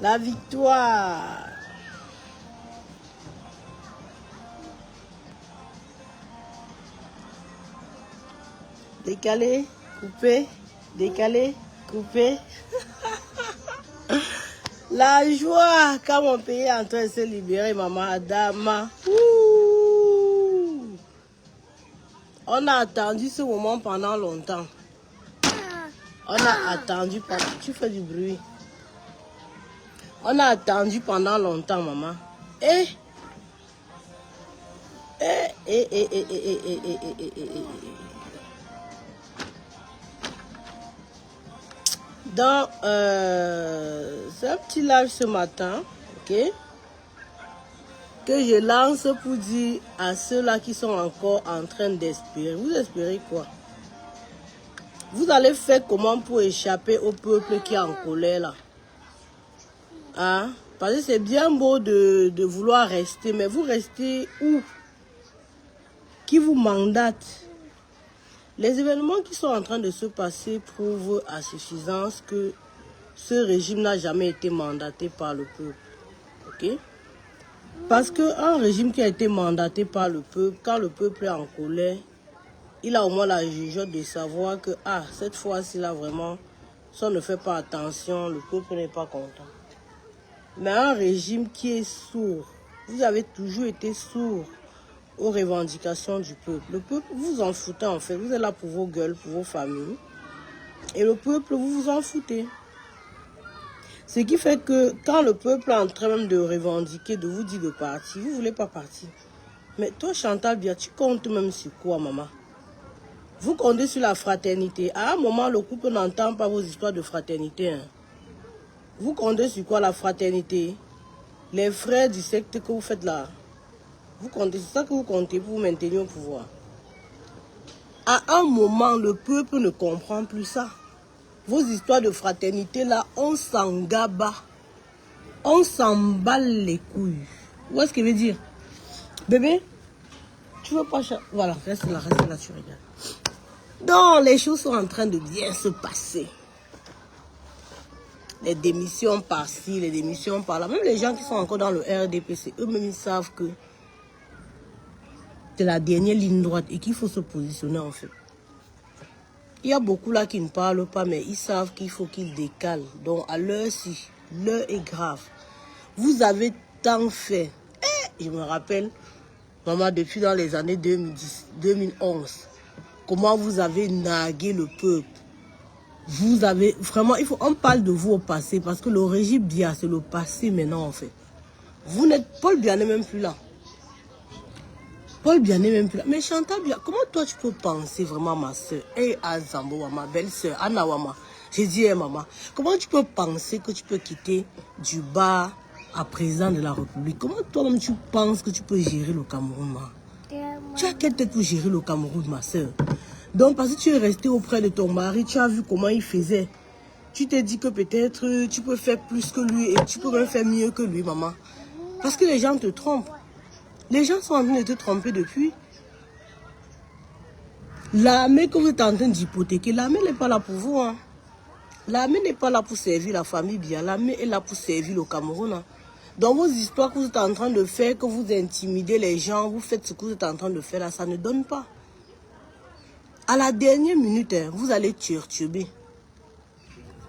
La victoire. Décalé, coupé, décalé, coupé. La joie quand mon pays est en train de se libérer, maman Adama. Ouh. On a attendu ce moment pendant longtemps. On a attendu pendant... Tu fais du bruit. On a attendu pendant longtemps, maman. Donc, c'est un petit live ce matin, ok, que je lance pour dire à ceux-là qui sont encore en train d'espérer. Vous espérez quoi? Vous allez faire comment pour échapper au peuple qui est en colère là? Hein? Parce que c'est bien beau de vouloir rester, mais vous restez où? Qui vous mandate? Les événements qui sont en train de se passer prouvent à suffisance que ce régime n'a jamais été mandaté par le peuple. Ok? Parce qu'un régime qui a été mandaté par le peuple, quand le peuple est en colère, il a au moins la jugeote de savoir que cette fois-ci là vraiment, si on ne fait pas attention, le peuple n'est pas content. Mais un régime qui est sourd, vous avez toujours été sourd aux revendications du peuple. Le peuple, vous vous en foutez en fait. Vous êtes là pour vos gueules, pour vos familles. Et le peuple, vous vous en foutez. Ce qui fait que quand le peuple est en train même de revendiquer, de vous dire de partir, vous ne voulez pas partir. Mais toi, Chantal Biya, tu comptes même sur quoi, maman? Vous comptez sur la fraternité. À un moment, le couple n'entend pas vos histoires de fraternité. Hein. Vous comptez sur quoi, la fraternité? Les frères du secte que vous faites là. Vous comptez, c'est ça que vous comptez pour vous maintenir au pouvoir. À un moment, le peuple ne comprend plus ça. Vos histoires de fraternité là, on s'en gaba. On s'emballe les couilles. Où est-ce qu'il veut dire? Bébé, tu veux pas... Voilà, reste là, tu regardes. Donc, les choses sont en train de bien se passer. Les démissions par-ci, les démissions par-là. Même les gens qui sont encore dans le RDPC, eux-mêmes, ils savent que c'est la dernière ligne droite et qu'il faut se positionner en fait. Il y a beaucoup là qui ne parlent pas, mais ils savent qu'il faut qu'ils décalent. Donc à l'heure-ci, l'heure est grave. Vous avez tant fait. Je me rappelle, maman, depuis dans les années 2010, 2011, comment vous avez nagué le peuple. Vous avez vraiment, on parle de vous au passé, parce que le régime Biya, c'est le passé maintenant en fait. Vous n'êtes, Paul Biya n'est même plus là. Paul Biya n'est même plus là. Mais Chantal Biya, comment toi tu peux penser vraiment, ma soeur, Azambo, ma belle-soeur, Anna Wama, j'ai dit, maman, comment tu peux penser que tu peux quitter du bas à président de la République? Comment toi-même tu penses que tu peux gérer le Cameroun, ma? Tu as quelle tête pour gérer le Cameroun, ma soeur? Donc, parce que tu es resté auprès de ton mari, tu as vu comment il faisait. Tu t'es dit que peut-être tu peux faire plus que lui et tu peux même faire mieux que lui, maman. Parce que les gens te trompent. Les gens sont en train de te tromper depuis. L'armée que vous êtes en train d'hypothéquer, l'armée n'est pas là pour vous. Hein. L'armée n'est pas là pour servir la famille Biya. L'armée est là pour servir le Cameroun. Hein. Dans vos histoires que vous êtes en train de faire, que vous intimidez les gens, vous faites ce que vous êtes en train de faire là, ça ne donne pas. À la dernière minute, hein, vous allez turtuber.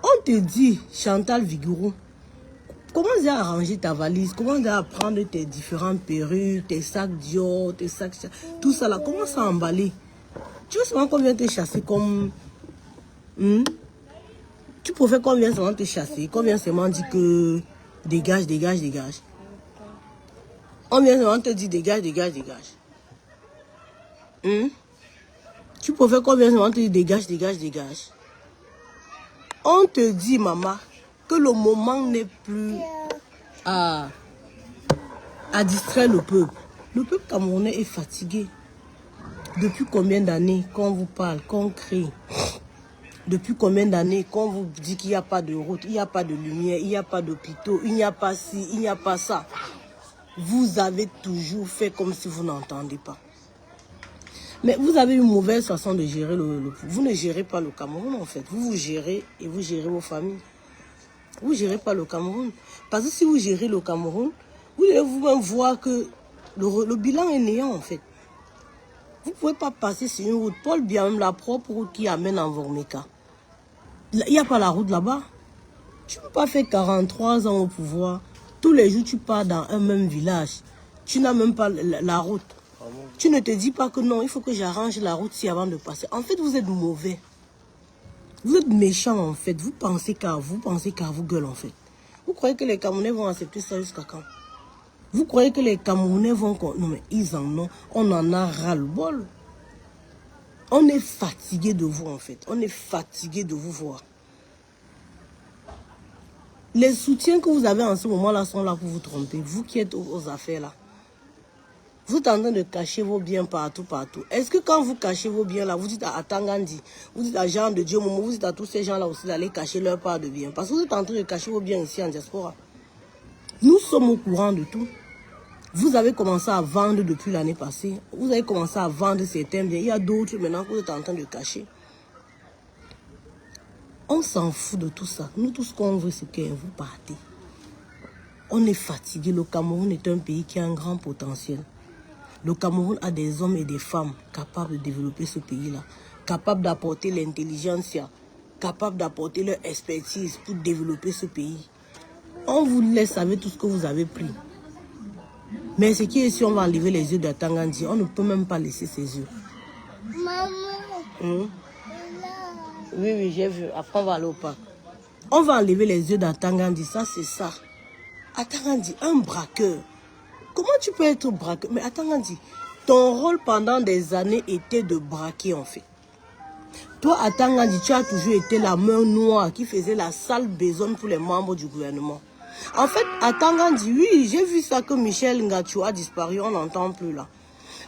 On te dit, Chantal Vigouroux, comment tu as arrangé ta valise? Comment tu as prendre tes différentes perruques, tes sacs Dior, tes sacs... Tout ça là, comment ça emballer? Tu veux savoir combien te chasser comme... Tu préfères combien seulement te chasser? Combien seulement dit que... Dégage, dégage, dégage. Combien seulement te dit dégage, dégage, dégage. Tu préfères combien seulement te dit dégage, dégage, dégage. On te dit, maman, que le moment n'est plus à distraire le peuple. Le peuple camerounais est fatigué. Depuis combien d'années qu'on vous parle, qu'on crie? Depuis combien d'années qu'on vous dit qu'il n'y a pas de route, il n'y a pas de lumière, il n'y a pas d'hôpitaux, il n'y a pas ci, il n'y a pas ça. Vous avez toujours fait comme si vous n'entendez pas. Mais vous avez une mauvaise façon de gérer vous ne gérez pas le Cameroun en fait. Vous gérez et vous gérez vos familles. Vous ne gérez pas le Cameroun. Parce que si vous gérez le Cameroun, vous devez vous-même voir que le bilan est néant en fait. Vous ne pouvez pas passer sur une route. Paul Biya, même la propre route qui amène en Vormeka. Il n'y a pas la route là-bas. Tu ne peux pas faire 43 ans au pouvoir. Tous les jours, tu pars dans un même village. Tu n'as même pas la route. Tu ne te dis pas que non, il faut que j'arrange la route si avant de passer. En fait, vous êtes mauvais. Vous êtes méchant en fait. Vous pensez qu'à vous gueule en fait. Vous croyez que les Camerounais vont accepter ça jusqu'à quand? Vous croyez que les Camerounais vont... Non mais ils en ont. On en a ras-le-bol. On est fatigué de vous en fait. On est fatigué de vous voir. Les soutiens que vous avez en ce moment-là sont là pour vous tromper. Vous qui êtes aux affaires là. Vous êtes en train de cacher vos biens partout, partout. Est-ce que quand vous cachez vos biens là, vous dites à Tangandi, vous dites à Jean de Dieu Momo, vous dites à tous ces gens là aussi d'aller cacher leur part de biens? Parce que vous êtes en train de cacher vos biens ici en diaspora. Nous sommes au courant de tout. Vous avez commencé à vendre depuis l'année passée. Vous avez commencé à vendre certains biens. Il y a d'autres maintenant que vous êtes en train de cacher. On s'en fout de tout ça. Nous, tout ce qu'on veut, c'est que vous partez. On est fatigué. Le Cameroun est un pays qui a un grand potentiel. Le Cameroun a des hommes et des femmes capables de développer ce pays-là. Capables d'apporter l'intelligence, capables d'apporter leur expertise pour développer ce pays. On vous laisse avec tout ce que vous avez pris. Mais ce qui est si on va enlever les yeux de Tangandi, on ne peut même pas laisser ses yeux. Maman. Oui, j'ai vu. Après, on va aller au parc. On va enlever les yeux d'Atangandi. Ça, c'est ça. Atangandi, un braqueur. Comment tu peux être braqueur? Mais Atangandi, ton rôle pendant des années était de braquer, en fait. Toi, Atangandi, tu as toujours été la main noire qui faisait la sale besogne pour les membres du gouvernement. En fait, Atangandi, oui, j'ai vu ça que Michel Ngatou a disparu. On n'entend plus là.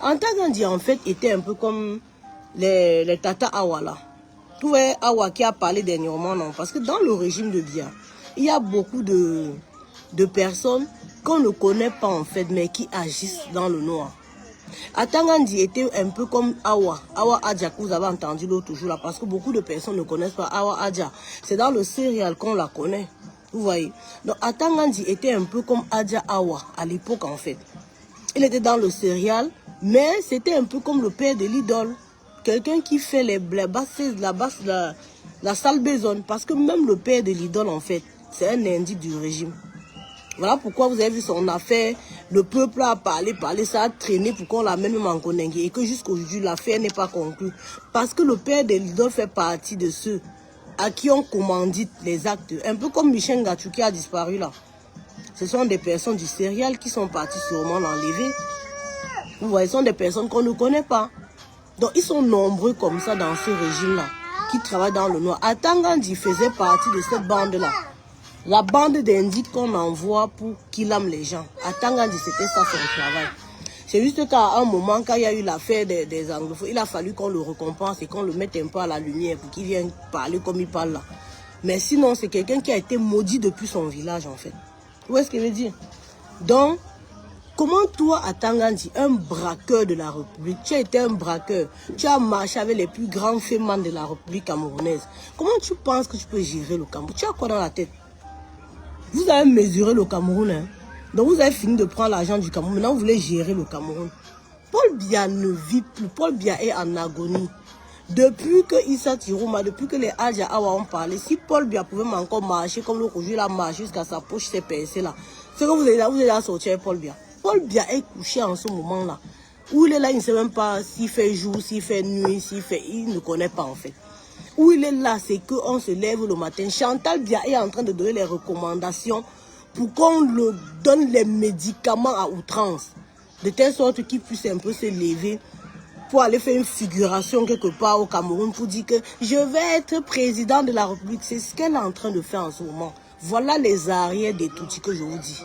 Atangandi, en fait, était un peu comme les Tata Awala. Tout est Awa qui a parlé dernièrement, non. Parce que dans le régime de Biya, il y a beaucoup de personnes qu'on ne connaît pas en fait, mais qui agissent dans le noir. Atangandi était un peu comme Awa. Awa Adja, que vous avez entendu l'autre jour là, parce que beaucoup de personnes ne connaissent pas Awa Adja. C'est dans le céréal qu'on la connaît. Vous voyez. Donc Atangandi était un peu comme Adja Awa à l'époque en fait. Il était dans le céréal, mais c'était un peu comme le père de l'idole. Quelqu'un qui fait la sale besogne. Parce que même le père de l'idole, en fait, c'est un indique du régime. Voilà pourquoi vous avez vu son affaire. Le peuple a parlé, ça a traîné pour qu'on l'amène même en Konengue. Et que jusqu'aujourd'hui, l'affaire n'est pas conclue. Parce que le père de l'idole fait partie de ceux à qui on commandite les actes. Un peu comme Michel Ngatou qui a disparu là. Ce sont des personnes du céréal qui sont parties sûrement l'enlever. Vous voyez, ce sont des personnes qu'on ne connaît pas. Donc, ils sont nombreux comme ça dans ce régime-là, qui travaillent dans le noir. Atangandi faisait partie de cette bande-là. La bande d'indiques qu'on envoie pour qu'il aime les gens. Atangandi, c'était ça son travail. C'est juste qu'à un moment, quand il y a eu l'affaire des anglophones, il a fallu qu'on le récompense et qu'on le mette un peu à la lumière pour qu'il vienne parler comme il parle là. Mais sinon, c'est quelqu'un qui a été maudit depuis son village, en fait. Où est-ce qu'il veut dire? Donc, comment toi, Atangandi, un braqueur de la République, tu as été un braqueur, tu as marché avec les plus grands fémins de la République camerounaise. Comment tu penses que tu peux gérer le Cameroun? Tu as quoi dans la tête? Vous avez mesuré le Cameroun, hein? Donc vous avez fini de prendre l'argent du Cameroun. Maintenant, vous voulez gérer le Cameroun. Paul Biya ne vit plus. Paul Biya est en agonie. Depuis que Issa Tirouma, depuis que les Adja Awa ont parlé, si Paul Biya pouvait encore marcher comme le Roger l'a marché jusqu'à sa poche s'est percée là, c'est que vous allez la sortir avec Paul Biya. Paul Biya est couché en ce moment-là. Où il est là, il ne sait même pas s'il fait jour, s'il fait nuit, il ne connaît pas en fait. Où il est là, c'est qu'on se lève le matin. Chantal Biya est en train de donner les recommandations pour qu'on le donne les médicaments à outrance. De telle sorte qu'il puisse un peu se lever pour aller faire une figuration quelque part au Cameroun pour dire que je vais être président de la République. C'est ce qu'elle est en train de faire en ce moment. Voilà les arrières des toutis que je vous dis.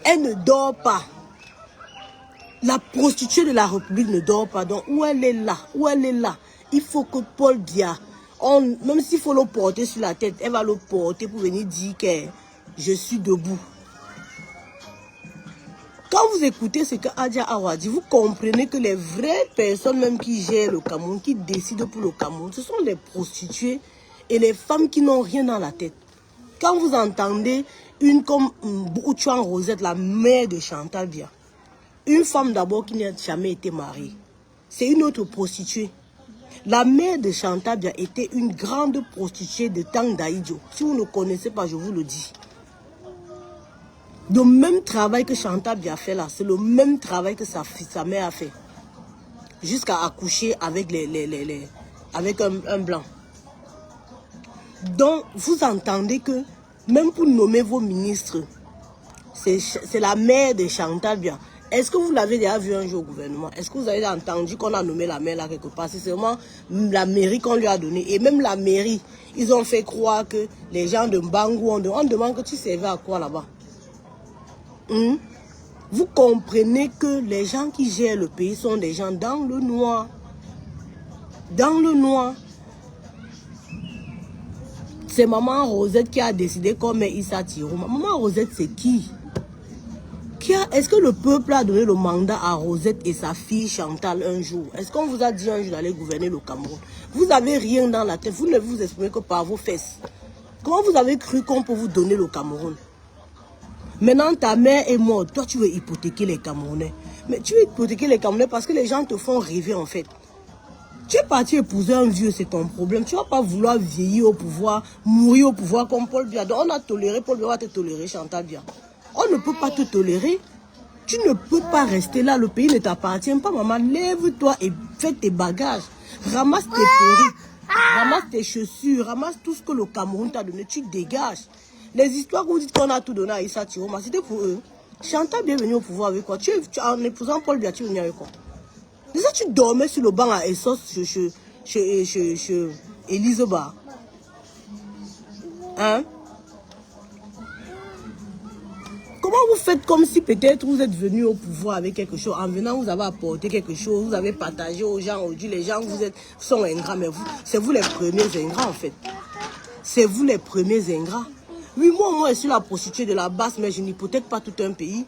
Elle ne dort pas. La prostituée de la République ne dort pas. Donc, où elle est là, il faut que Paul Biya, même s'il faut le porter sur la tête, elle va le porter pour venir dire que je suis debout. Quand vous écoutez ce que Adja Awa dit, vous comprenez que les vraies personnes même qui gèrent le Cameroun, qui décident pour le Cameroun, ce sont les prostituées et les femmes qui n'ont rien dans la tête. Quand vous entendez une comme Bouchouan Rosette, la mère de Chantal Bia, une femme d'abord qui n'a jamais été mariée, c'est une autre prostituée. La mère de Chantal Bia était une grande prostituée de Tang Daïdjo. Si vous ne connaissez pas, je vous le dis. Le même travail que Chantal Bia fait là, c'est le même travail que sa mère a fait. Jusqu'à accoucher avec, avec un blanc. Donc, vous entendez que, même pour nommer vos ministres, c'est la mère de Chantal Bia. Est-ce que vous l'avez déjà vu un jour au gouvernement? Est-ce que vous avez entendu qu'on a nommé la mère là quelque part? C'est seulement la mairie qu'on lui a donnée. Et même la mairie, ils ont fait croire que les gens de Mbangou, on demande que tu servais à quoi là-bas? Vous comprenez que les gens qui gèrent le pays sont des gens dans le noir. Dans le noir. C'est maman Rosette qui a décidé qu'on met Issa Thiro. Maman Rosette, c'est qui? Est-ce que le peuple a donné le mandat à Rosette et sa fille Chantal un jour? Est-ce qu'on vous a dit un jour d'aller gouverner le Cameroun? Vous n'avez rien dans la tête. Vous ne vous exprimez que par vos fesses. Comment vous avez cru qu'on peut vous donner le Cameroun? Maintenant, ta mère est morte. Toi, tu veux hypothéquer les Camerounais. Mais tu veux hypothéquer les Camerounais parce que les gens te font rêver en fait. Tu es parti épouser un vieux, c'est ton problème. Tu ne vas pas vouloir vieillir au pouvoir, mourir au pouvoir comme Paul Biya. Donc on a toléré, Paul Biya va te tolérer, Chantal Bia. On ne peut pas te tolérer. Tu ne peux pas rester là, le pays ne t'appartient pas, maman. Lève-toi et fais tes bagages. Ramasse tes perruques, ramasse tes chaussures, ramasse tout ce que le Cameroun t'a donné. Tu dégages. Les histoires où vous dites qu'on a tout donné à Issa Thiro, c'était pour eux. Chantal Bia est venue au pouvoir avec quoi? En épousant Paul Biya, tu es venu avec quoi? Déjà, tu dormais sur le banc à Essos chez Elisabeth. Hein? Comment vous faites comme si peut-être vous êtes venu au pouvoir avec quelque chose? En venant, vous avez apporté quelque chose, vous avez partagé aux gens, aujourd'hui, les gens vous sont ingrats, mais c'est vous les premiers ingrats en fait. C'est vous les premiers ingrats. Oui, moi, je suis la prostituée de la basse, mais je n'hypothèque pas tout un pays.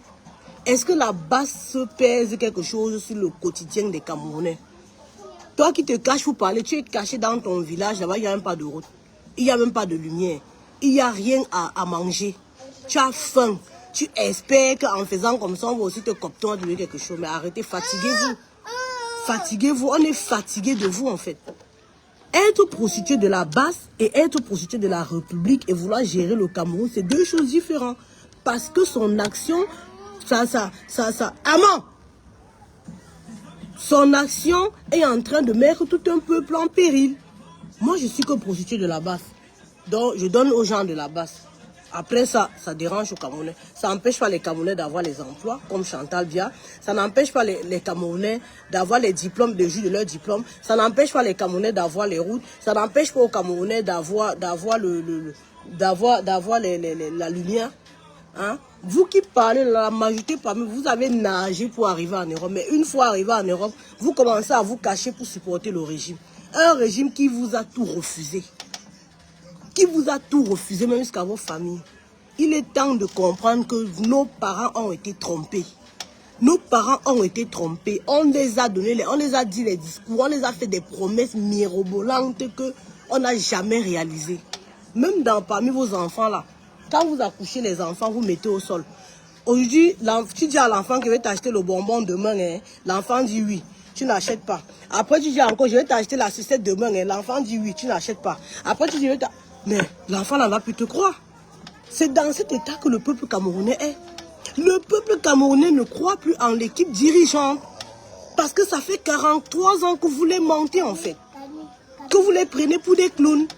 Est-ce que la basse pèse quelque chose sur le quotidien des Camerounais? Toi qui te caches pour parler, tu es caché dans ton village, là-bas, il n'y a même pas de route. Il n'y a même pas de lumière. Il n'y a rien à manger. Tu as faim. Tu espères qu'en faisant comme ça, on va aussi te copter, on va donner quelque chose. Mais arrêtez, fatiguez-vous. Fatiguez-vous. On est fatigué de vous, en fait. Être prostitué de la basse et être prostitué de la République et vouloir gérer le Cameroun, c'est deux choses différentes. Parce que son action... Amant, son action est en train de mettre tout un peuple en péril. Moi, je suis que prostituée de la basse. Donc, je donne aux gens de la basse. Après ça, ça dérange aux Camerounais. Ça n'empêche pas les Camerounais d'avoir les emplois, comme Chantal Bia. Ça n'empêche pas les Camerounais d'avoir les diplômes, de jouir de leurs diplômes. Ça n'empêche pas les Camerounais d'avoir les routes. Ça n'empêche pas aux Camerounais d'avoir la lumière. Hein? Vous qui parlez, la majorité parmi vous avez nagé pour arriver en Europe. Mais une fois arrivé en Europe, vous commencez à vous cacher pour supporter le régime. Un régime qui vous a tout refusé. Qui vous a tout refusé, même jusqu'à vos familles. Il est temps de comprendre que nos parents ont été trompés. Nos parents ont été trompés. On les a donné, on les a dit les discours, on les a fait des promesses mirobolantes qu'on n'a jamais réalisées. Même parmi vos enfants là. Quand vous accouchez les enfants, vous mettez au sol. Aujourd'hui, tu dis à l'enfant que je vais t'acheter le bonbon demain. Hein? L'enfant dit oui, tu n'achètes pas. Après, tu dis encore, je vais t'acheter la sucette demain. Hein? L'enfant dit oui, tu n'achètes pas. Après, tu dis, mais l'enfant n'en va plus te croire. C'est dans cet état que le peuple camerounais est. Le peuple camerounais ne croit plus en l'équipe dirigeante. Parce que ça fait 43 ans que vous les mentez en fait. Que vous les prenez pour des clowns.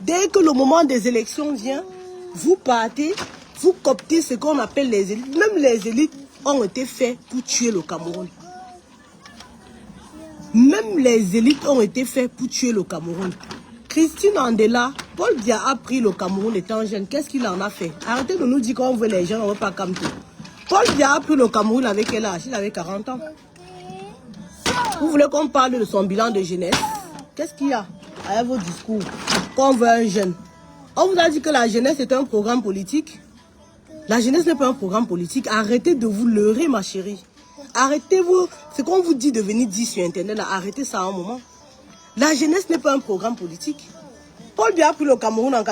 Dès que le moment des élections vient, vous partez, vous coptez ce qu'on appelle les élites. Même les élites ont été faits pour tuer le Cameroun. Même les élites ont été faits pour tuer le Cameroun. Christine Andela, Paul Biya a pris le Cameroun étant jeune. Qu'est-ce qu'il en a fait? Arrêtez de nous dire qu'on veut les jeunes, on ne veut pas comme tout. Paul Biya a pris le Cameroun avec quel âge? Il avait 40 ans. Vous voulez qu'on parle de son bilan de jeunesse? Qu'est-ce qu'il y a avec vos discours? Qu'on veut un jeune. On vous a dit que la jeunesse est un programme politique. La jeunesse n'est pas un programme politique. Arrêtez de vous leurrer, ma chérie. Arrêtez-vous. C'est qu'on vous dit de venir dire sur Internet. Là, arrêtez ça un moment. La jeunesse n'est pas un programme politique. Paul Biya a pris le Cameroun à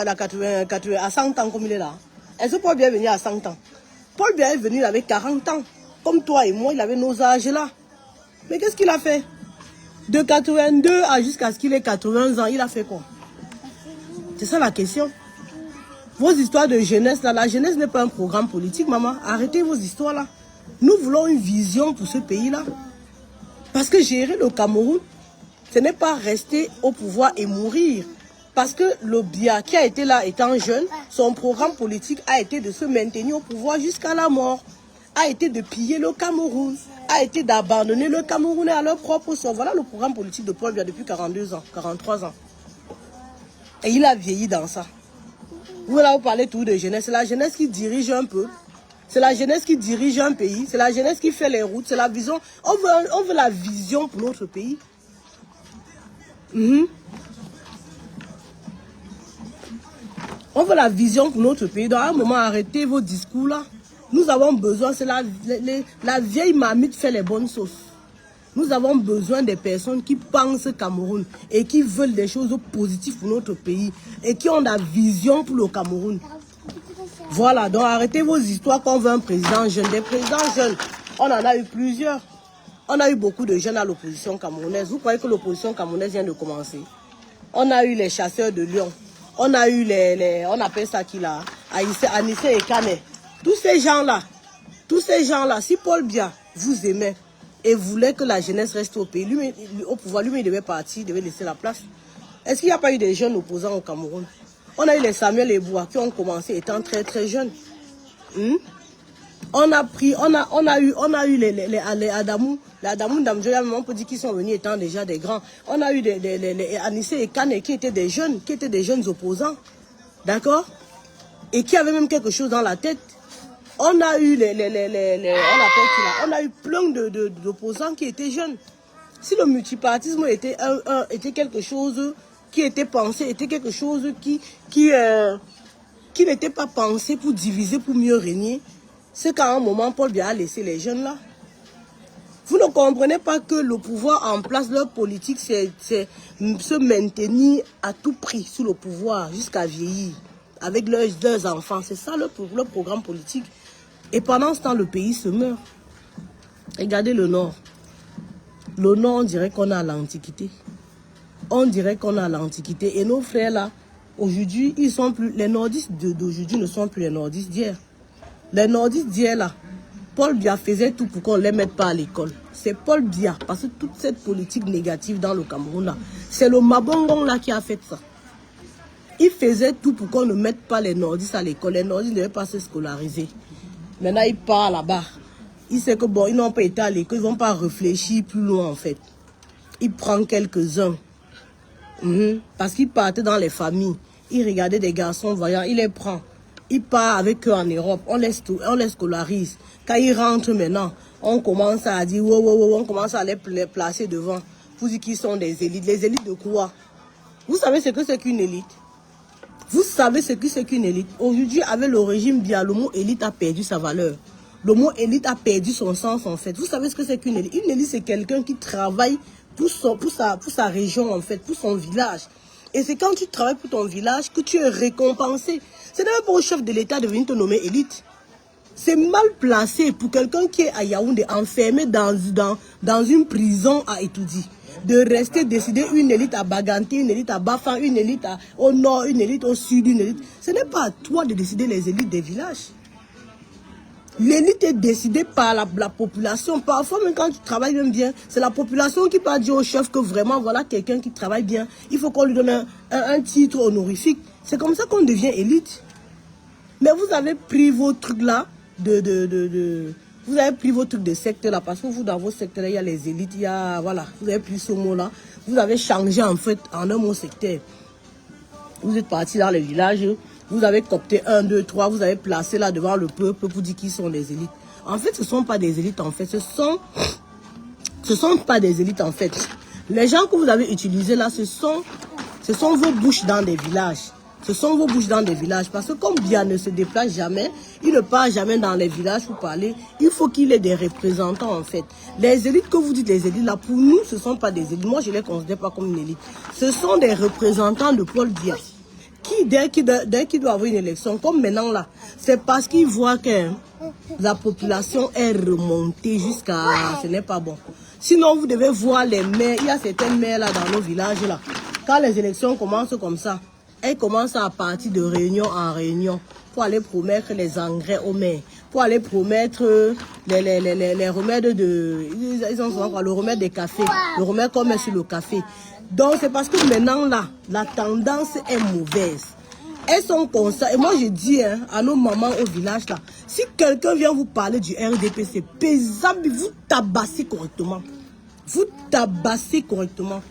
100 ans comme il est là. Est-ce que Paul Biya est venu à 100 ans? Paul Biya est venu, il avait 40 ans. Comme toi et moi, il avait nos âges là. Mais qu'est-ce qu'il a fait? De 82 à jusqu'à ce qu'il ait 80 ans, il a fait quoi? C'est ça la question. Vos histoires de jeunesse là, la jeunesse n'est pas un programme politique, maman. Arrêtez vos histoires là. Nous voulons une vision pour ce pays là. Parce que gérer le Cameroun, ce n'est pas rester au pouvoir et mourir. Parce que le Biya qui a été là étant jeune, son programme politique a été de se maintenir au pouvoir jusqu'à la mort. A été de piller le Cameroun, a été d'abandonner le Camerounais à leur propre sort. Voilà le programme politique de Paul Biya depuis 42 ans, 43 ans. Et il a vieilli dans ça. Vous là, vous parlez tout de jeunesse. C'est la jeunesse qui dirige un peu. C'est la jeunesse qui dirige un pays. C'est la jeunesse qui fait les routes. C'est la vision. On veut la vision pour notre pays. On veut la vision pour notre pays. Dans un moment, arrêtez vos discours là. Nous avons besoin, c'est la vieille marmite fait les bonnes sauces. Nous avons besoin des personnes qui pensent Cameroun et qui veulent des choses positives pour notre pays et qui ont la vision pour le Cameroun. Voilà, donc arrêtez vos histoires qu'on veut un président jeune. Des présidents jeunes, on en a eu plusieurs. On a eu beaucoup de jeunes à l'opposition camerounaise. Vous croyez que l'opposition camerounaise vient de commencer? On a eu les chasseurs de lions. On a eu on appelle ça qui là, Anissé et Kane. Tous ces gens-là, si Paul Biya vous aimait et voulait que la jeunesse reste au pays, lui, au pouvoir, lui, il devait partir, il devait laisser la place. Est-ce qu'il n'y a pas eu des jeunes opposants au Cameroun? On a eu les Samuel Eboua qui ont commencé étant très très jeunes. On a eu les Adamou Ndamjoya, on peut dire qu'ils sont venus étant déjà des grands. On a eu les Anissé et Kane qui étaient des jeunes opposants. D'accord? Et qui avaient même quelque chose dans la tête. On a eu on a eu plein d'opposants qui étaient jeunes. Si le multipartisme était quelque chose qui était pensé, était quelque chose qui n'était pas pensé pour diviser, pour mieux régner, c'est qu'à un moment, Paul Biya a laissé les jeunes là. Vous ne comprenez pas que le pouvoir en place, leur politique, c'est se maintenir à tout prix sous le pouvoir jusqu'à vieillir, avec leurs enfants. C'est ça leur programme politique. Et pendant ce temps, le pays se meurt. Regardez le Nord. Le Nord, on dirait qu'on est à l'Antiquité. On dirait qu'on est à l'Antiquité. Et nos frères là, aujourd'hui, ils sont plus. Les nordistes d'aujourd'hui ne sont plus les nordistes d'hier. Les nordistes d'hier là, Paul Biya faisait tout pour qu'on ne les mette pas à l'école. C'est Paul Biya, parce que toute cette politique négative dans le Cameroun là, c'est le Mabongong là qui a fait ça. Il faisait tout pour qu'on ne mette pas les nordistes à l'école. Les nordistes ne devaient pas se scolariser. Maintenant, il part là-bas. Il sait que bon, ils n'ont pas été à l'école, ils ne vont pas réfléchir plus loin en fait. Il prend quelques-uns. Parce qu'il partait dans les familles. Il regardait des garçons voyants, il les prend. Il part avec eux en Europe, on les scolarise. Quand ils rentrent maintenant, on commence à dire, on commence à les placer devant. Vous dites qu'ils sont des élites. Les élites de quoi? Vous savez ce que c'est qu'une élite? Vous savez ce que c'est qu'une élite? Aujourd'hui, avec le régime Biya, le mot élite a perdu sa valeur. Le mot élite a perdu son sens en fait. Vous savez ce que c'est qu'une élite? Une élite, c'est quelqu'un qui travaille pour sa région en fait, pour son village. Et c'est quand tu travailles pour ton village que tu es récompensé. Ce n'est pas pour le chef de l'État de venir te nommer élite. C'est mal placé pour quelqu'un qui est à Yaoundé, enfermé dans une prison à Etoudi, de rester décider une élite à Baganté, une élite à Bafan, une élite au nord, une élite au sud, une élite. Ce n'est pas à toi de décider les élites des villages. L'élite est décidée par la population. Parfois, même quand tu travailles même bien, c'est la population qui peut dire au chef que vraiment, voilà quelqu'un qui travaille bien. Il faut qu'on lui donne un titre honorifique. C'est comme ça qu'on devient élite. Mais vous avez pris vos trucs là, vous avez pris vos trucs de secte là, parce que vous, dans vos secteurs là, il y a les élites, il y a, voilà, vous avez pris ce mot là. Vous avez changé en fait en un mot sectaire. Vous êtes parti dans les villages. Vous avez copté 1, 2, 3, vous avez placé là devant le peuple pour dire qui sont les élites. En fait, ce ne sont pas des élites en fait. Ce sont pas des élites en fait. Les gens que vous avez utilisés là, ce sont vos bouches dans des villages. Ce sont vos bouches dans des villages. Parce que comme Biya ne se déplace jamais, il ne part jamais dans les villages pour parler. Il faut qu'il ait des représentants en fait. Les élites que vous dites, les élites là, pour nous, ce ne sont pas des élites. Moi, je ne les considère pas comme une élite. Ce sont des représentants de Paul Biya. dès qu'il doit avoir une élection, comme maintenant là, c'est parce qu'il voit que la population est remontée jusqu'à... Ce n'est pas bon. Sinon, vous devez voir les maires. Il y a certaines maires là dans nos villages là. Quand les élections commencent comme ça, elles commencent à partir de réunion en réunion pour aller promettre les engrais aux maires, pour aller promettre les remèdes de... Ils ont souvent le remède des cafés, le remède qu'on met sur le café. Donc c'est parce que maintenant là, la tendance est mauvaise. Elles sont comme ça. Et moi je dis à nos mamans au village là, si quelqu'un vient vous parler du RDP, c'est pesant, vous tabassez correctement. Vous tabassez correctement.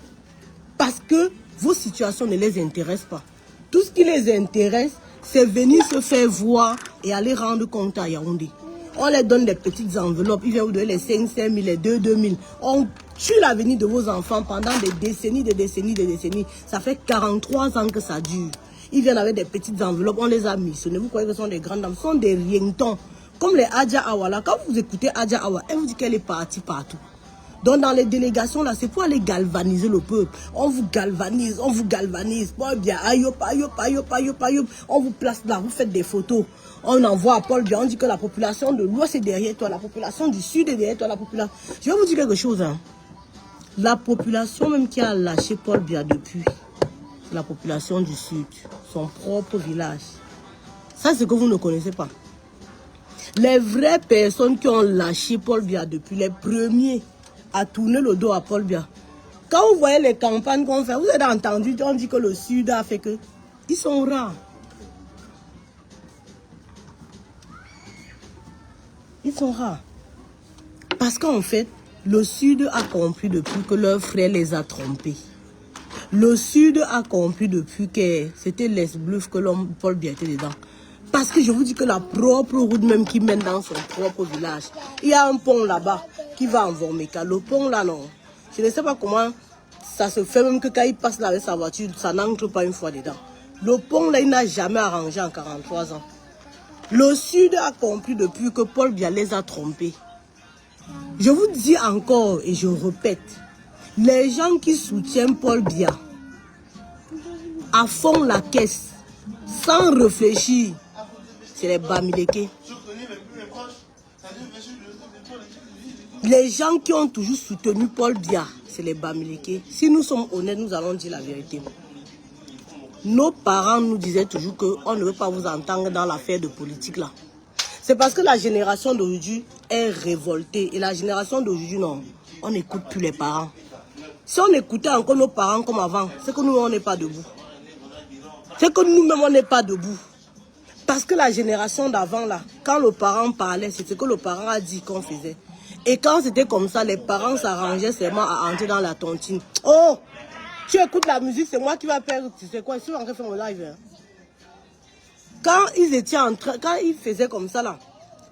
Parce que vos situations ne les intéressent pas. Tout ce qui les intéresse, c'est venir se faire voir et aller rendre compte à Yaoundé. On les donne des petites enveloppes, ils viennent vous donner les 5 000, les 2 000. On tue l'avenir de vos enfants pendant des décennies, des décennies, des décennies. Ça fait 43 ans que ça dure. Ils viennent avec des petites enveloppes, on les a missionnés. Vous croyez que ce sont des grandes dames, ce sont des rientons. Comme les Adja Awala. Quand vous écoutez Adja Awa, elle vous dit qu'elle est partie partout. Donc dans les délégations là, c'est pour aller galvaniser le peuple. On vous galvanise, on vous galvanise. Bon, bien, ayop, ayop, ayop, ayop, ayop. On vous place là, vous faites des photos. On envoie à Paul Biya, on dit que la population de l'Ouest est derrière toi, la population du Sud est derrière toi, la population... Je vais vous dire quelque chose. Hein. La population même qui a lâché Paul Biya depuis, c'est la population du Sud, son propre village. Ça, c'est ce que vous ne connaissez pas. Les vraies personnes qui ont lâché Paul Biya depuis, les premiers à tourner le dos à Paul Biya. Quand vous voyez les campagnes qu'on fait, vous avez entendu, on dit que le Sud a fait que... Ils sont rares. Ils sont rares. Parce qu'en fait, le Sud a compris depuis que leur frère les a trompés. Le Sud a compris depuis que c'était les bluffs que l'homme Paul Biya était dedans. Parce que je vous dis que la propre route même qui mène dans son propre village, il y a un pont là-bas qui va en Vormeka. Le pont là, non. Je ne sais pas comment ça se fait, même que quand il passe là avec sa voiture, ça n'entre pas une fois dedans. Le pont là, il n'a jamais arrangé en 43 ans. Le Sud a compris depuis que Paul Biya les a trompés. Je vous dis encore et je répète, les gens qui soutiennent Paul Biya à fond la caisse, sans réfléchir, c'est les Bamileke. Les gens qui ont toujours soutenu Paul Biya, c'est les Bamileke. Si nous sommes honnêtes, nous allons dire la vérité. Nos parents nous disaient toujours qu'on ne veut pas vous entendre dans l'affaire de politique là. C'est parce que la génération d'aujourd'hui est révoltée. Et la génération d'aujourd'hui, non, on n'écoute plus les parents. Si on écoutait encore nos parents comme avant, c'est que nous, on n'est pas debout. C'est que nous-mêmes, on n'est pas debout. Parce que la génération d'avant, là, quand le parent parlait, c'est ce que le parent a dit qu'on faisait. Et quand c'était comme ça, les parents s'arrangeaient seulement à entrer dans la tontine. Oh, tu écoutes la musique, c'est moi qui vais perdre. Tu sais quoi, je suis en train de faire mon live. Hein. Quand ils étaient en train, quand ils faisaient comme ça, là,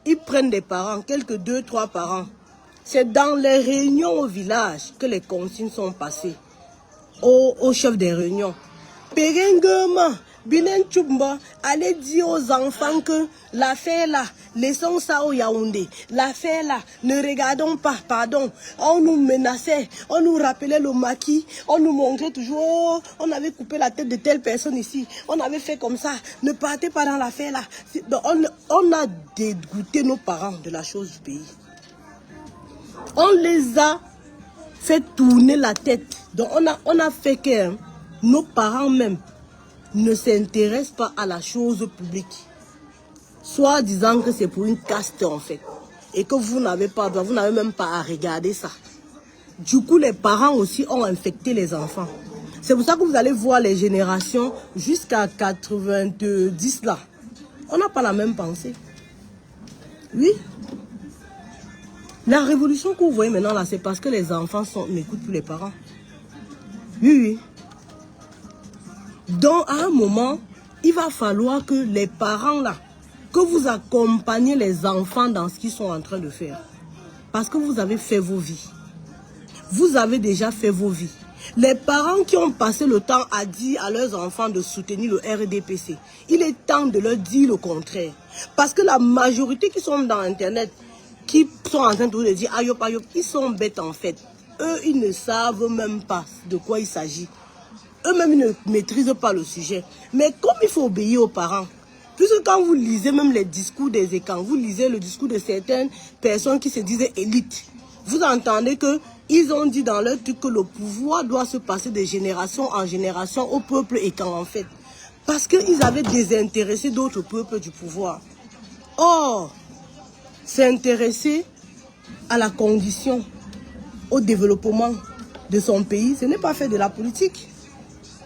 ils prennent des parents, quelques 2, 3 parents. C'est dans les réunions au village que les consignes sont passées. Au chef des réunions. Pérengema, Binen Chumba, allez dire aux enfants que l'affaire là, laissons ça au Yaoundé. L'affaire là, ne regardons pas, pardon. On nous menaçait, on nous rappelait le maquis, on nous montrait toujours, oh, on avait coupé la tête de telle personne ici, on avait fait comme ça, ne partez pas dans l'affaire là. Donc, on a dégoûté nos parents de la chose du pays. On les a fait tourner la tête. Donc on a fait que hein, nos parents même ne s'intéressent pas à la chose publique. Soit disant que c'est pour une caste en fait. Et que vous n'avez même pas à regarder ça. Du coup, les parents aussi ont infecté les enfants. C'est pour ça que vous allez voir les générations jusqu'à 90 là. On n'a pas la même pensée. Oui. La révolution que vous voyez maintenant là, c'est parce que les enfants n'écoutent plus les parents. Oui, oui. Donc, à un moment, il va falloir que les parents là, que vous accompagnez les enfants dans ce qu'ils sont en train de faire. Parce que vous avez fait vos vies. Vous avez déjà fait vos vies. Les parents qui ont passé le temps à dire à leurs enfants de soutenir le RDPC, il est temps de leur dire le contraire. Parce que la majorité qui sont dans Internet, qui sont en train de dire ayop ayop, ils sont bêtes en fait. Eux, ils ne savent même pas de quoi il s'agit. eux-mêmes ne maîtrisent pas le sujet. Mais comme il faut obéir aux parents, puisque quand vous lisez même les discours des écrans, vous lisez le discours de certaines personnes qui se disaient élites, vous entendez qu'ils ont dit dans leur truc que le pouvoir doit se passer de génération en génération au peuple écran en fait. Parce qu'ils avaient désintéressé d'autres peuples du pouvoir. Or, s'intéresser à la condition, au développement de son pays, ce n'est pas faire de la politique.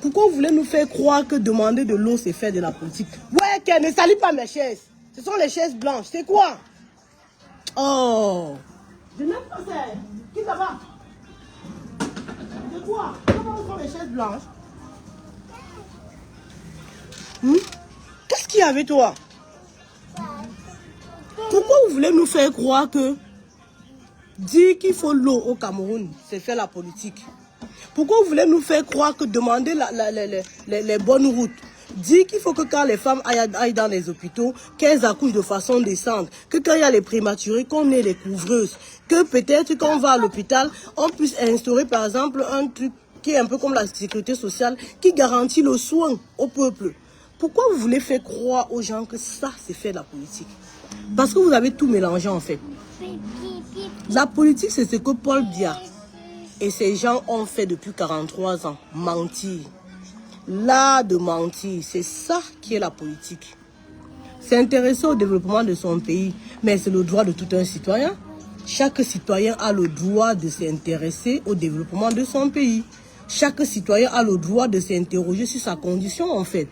Pourquoi vous voulez nous faire croire que demander de l'eau, c'est faire de la politique? Ouais, Ken, ne salis pas mes chaises. Ce sont les chaises blanches. C'est quoi? Oh, je n'aime pas ça. Qui ça va? C'est quoi? Comment sont les chaises blanches? Qu'est-ce qu'il y a avec toi? Pourquoi vous voulez nous faire croire que dire qu'il faut l'eau au Cameroun, c'est faire la politique? Pourquoi vous voulez nous faire croire que demander les bonnes routes, dire qu'il faut que quand les femmes aillent dans les hôpitaux, qu'elles accouchent de façon décente, que quand il y a les prématurés, qu'on ait les couvreuses, que peut-être quand on va à l'hôpital, on puisse instaurer par exemple un truc qui est un peu comme la sécurité sociale, qui garantit le soin au peuple? Pourquoi vous voulez faire croire aux gens que ça, c'est faire la politique? Parce que vous avez tout mélangé en fait. La politique, c'est ce que Paul Biya et ces gens ont fait depuis 43 ans. Mentir. L'art de mentir, c'est ça qui est la politique. S'intéresser au développement de son pays, mais c'est le droit de tout un citoyen. Chaque citoyen a le droit de s'intéresser au développement de son pays. Chaque citoyen a le droit de s'interroger sur sa condition en fait.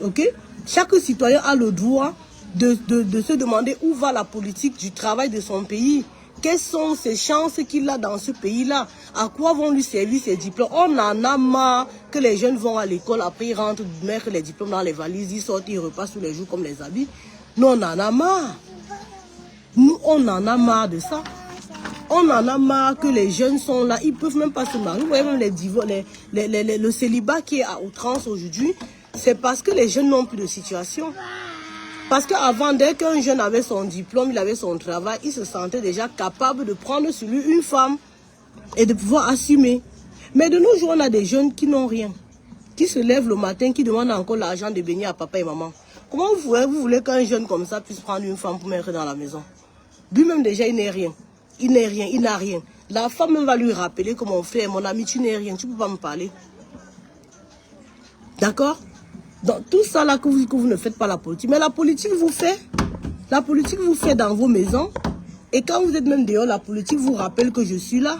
Ok? Chaque citoyen a le droit de se demander où va la politique du travail de son pays. Quelles sont ses chances qu'il a dans ce pays-là? À quoi vont lui servir ses diplômes? On en a marre que les jeunes vont à l'école, après ils rentrent, mettre les diplômes dans les valises, ils sortent, ils repassent tous les jours comme les habits. Nous, on en a marre. Nous, on en a marre de ça. On en a marre que les jeunes sont là, ils ne peuvent même pas se marier. Vous voyez même le célibat qui est à outrance aujourd'hui, c'est parce que les jeunes n'ont plus de situation. Parce qu'avant, dès qu'un jeune avait son diplôme, il avait son travail, il se sentait déjà capable de prendre sur lui une femme et de pouvoir assumer. Mais de nos jours, on a des jeunes qui n'ont rien, qui se lèvent le matin, qui demandent encore l'argent de baigner à papa et maman. Comment vous voulez qu'un jeune comme ça puisse prendre une femme pour mettre dans la maison? Lui-même déjà, il n'est rien. Il n'est rien, il n'a rien. La femme même va lui rappeler que mon frère, mon ami, tu n'es rien, tu ne peux pas me parler. D'accord? Donc tout ça là que vous ne faites pas la politique. Mais la politique vous fait. La politique vous fait dans vos maisons. Et quand vous êtes même dehors, la politique vous rappelle que je suis là.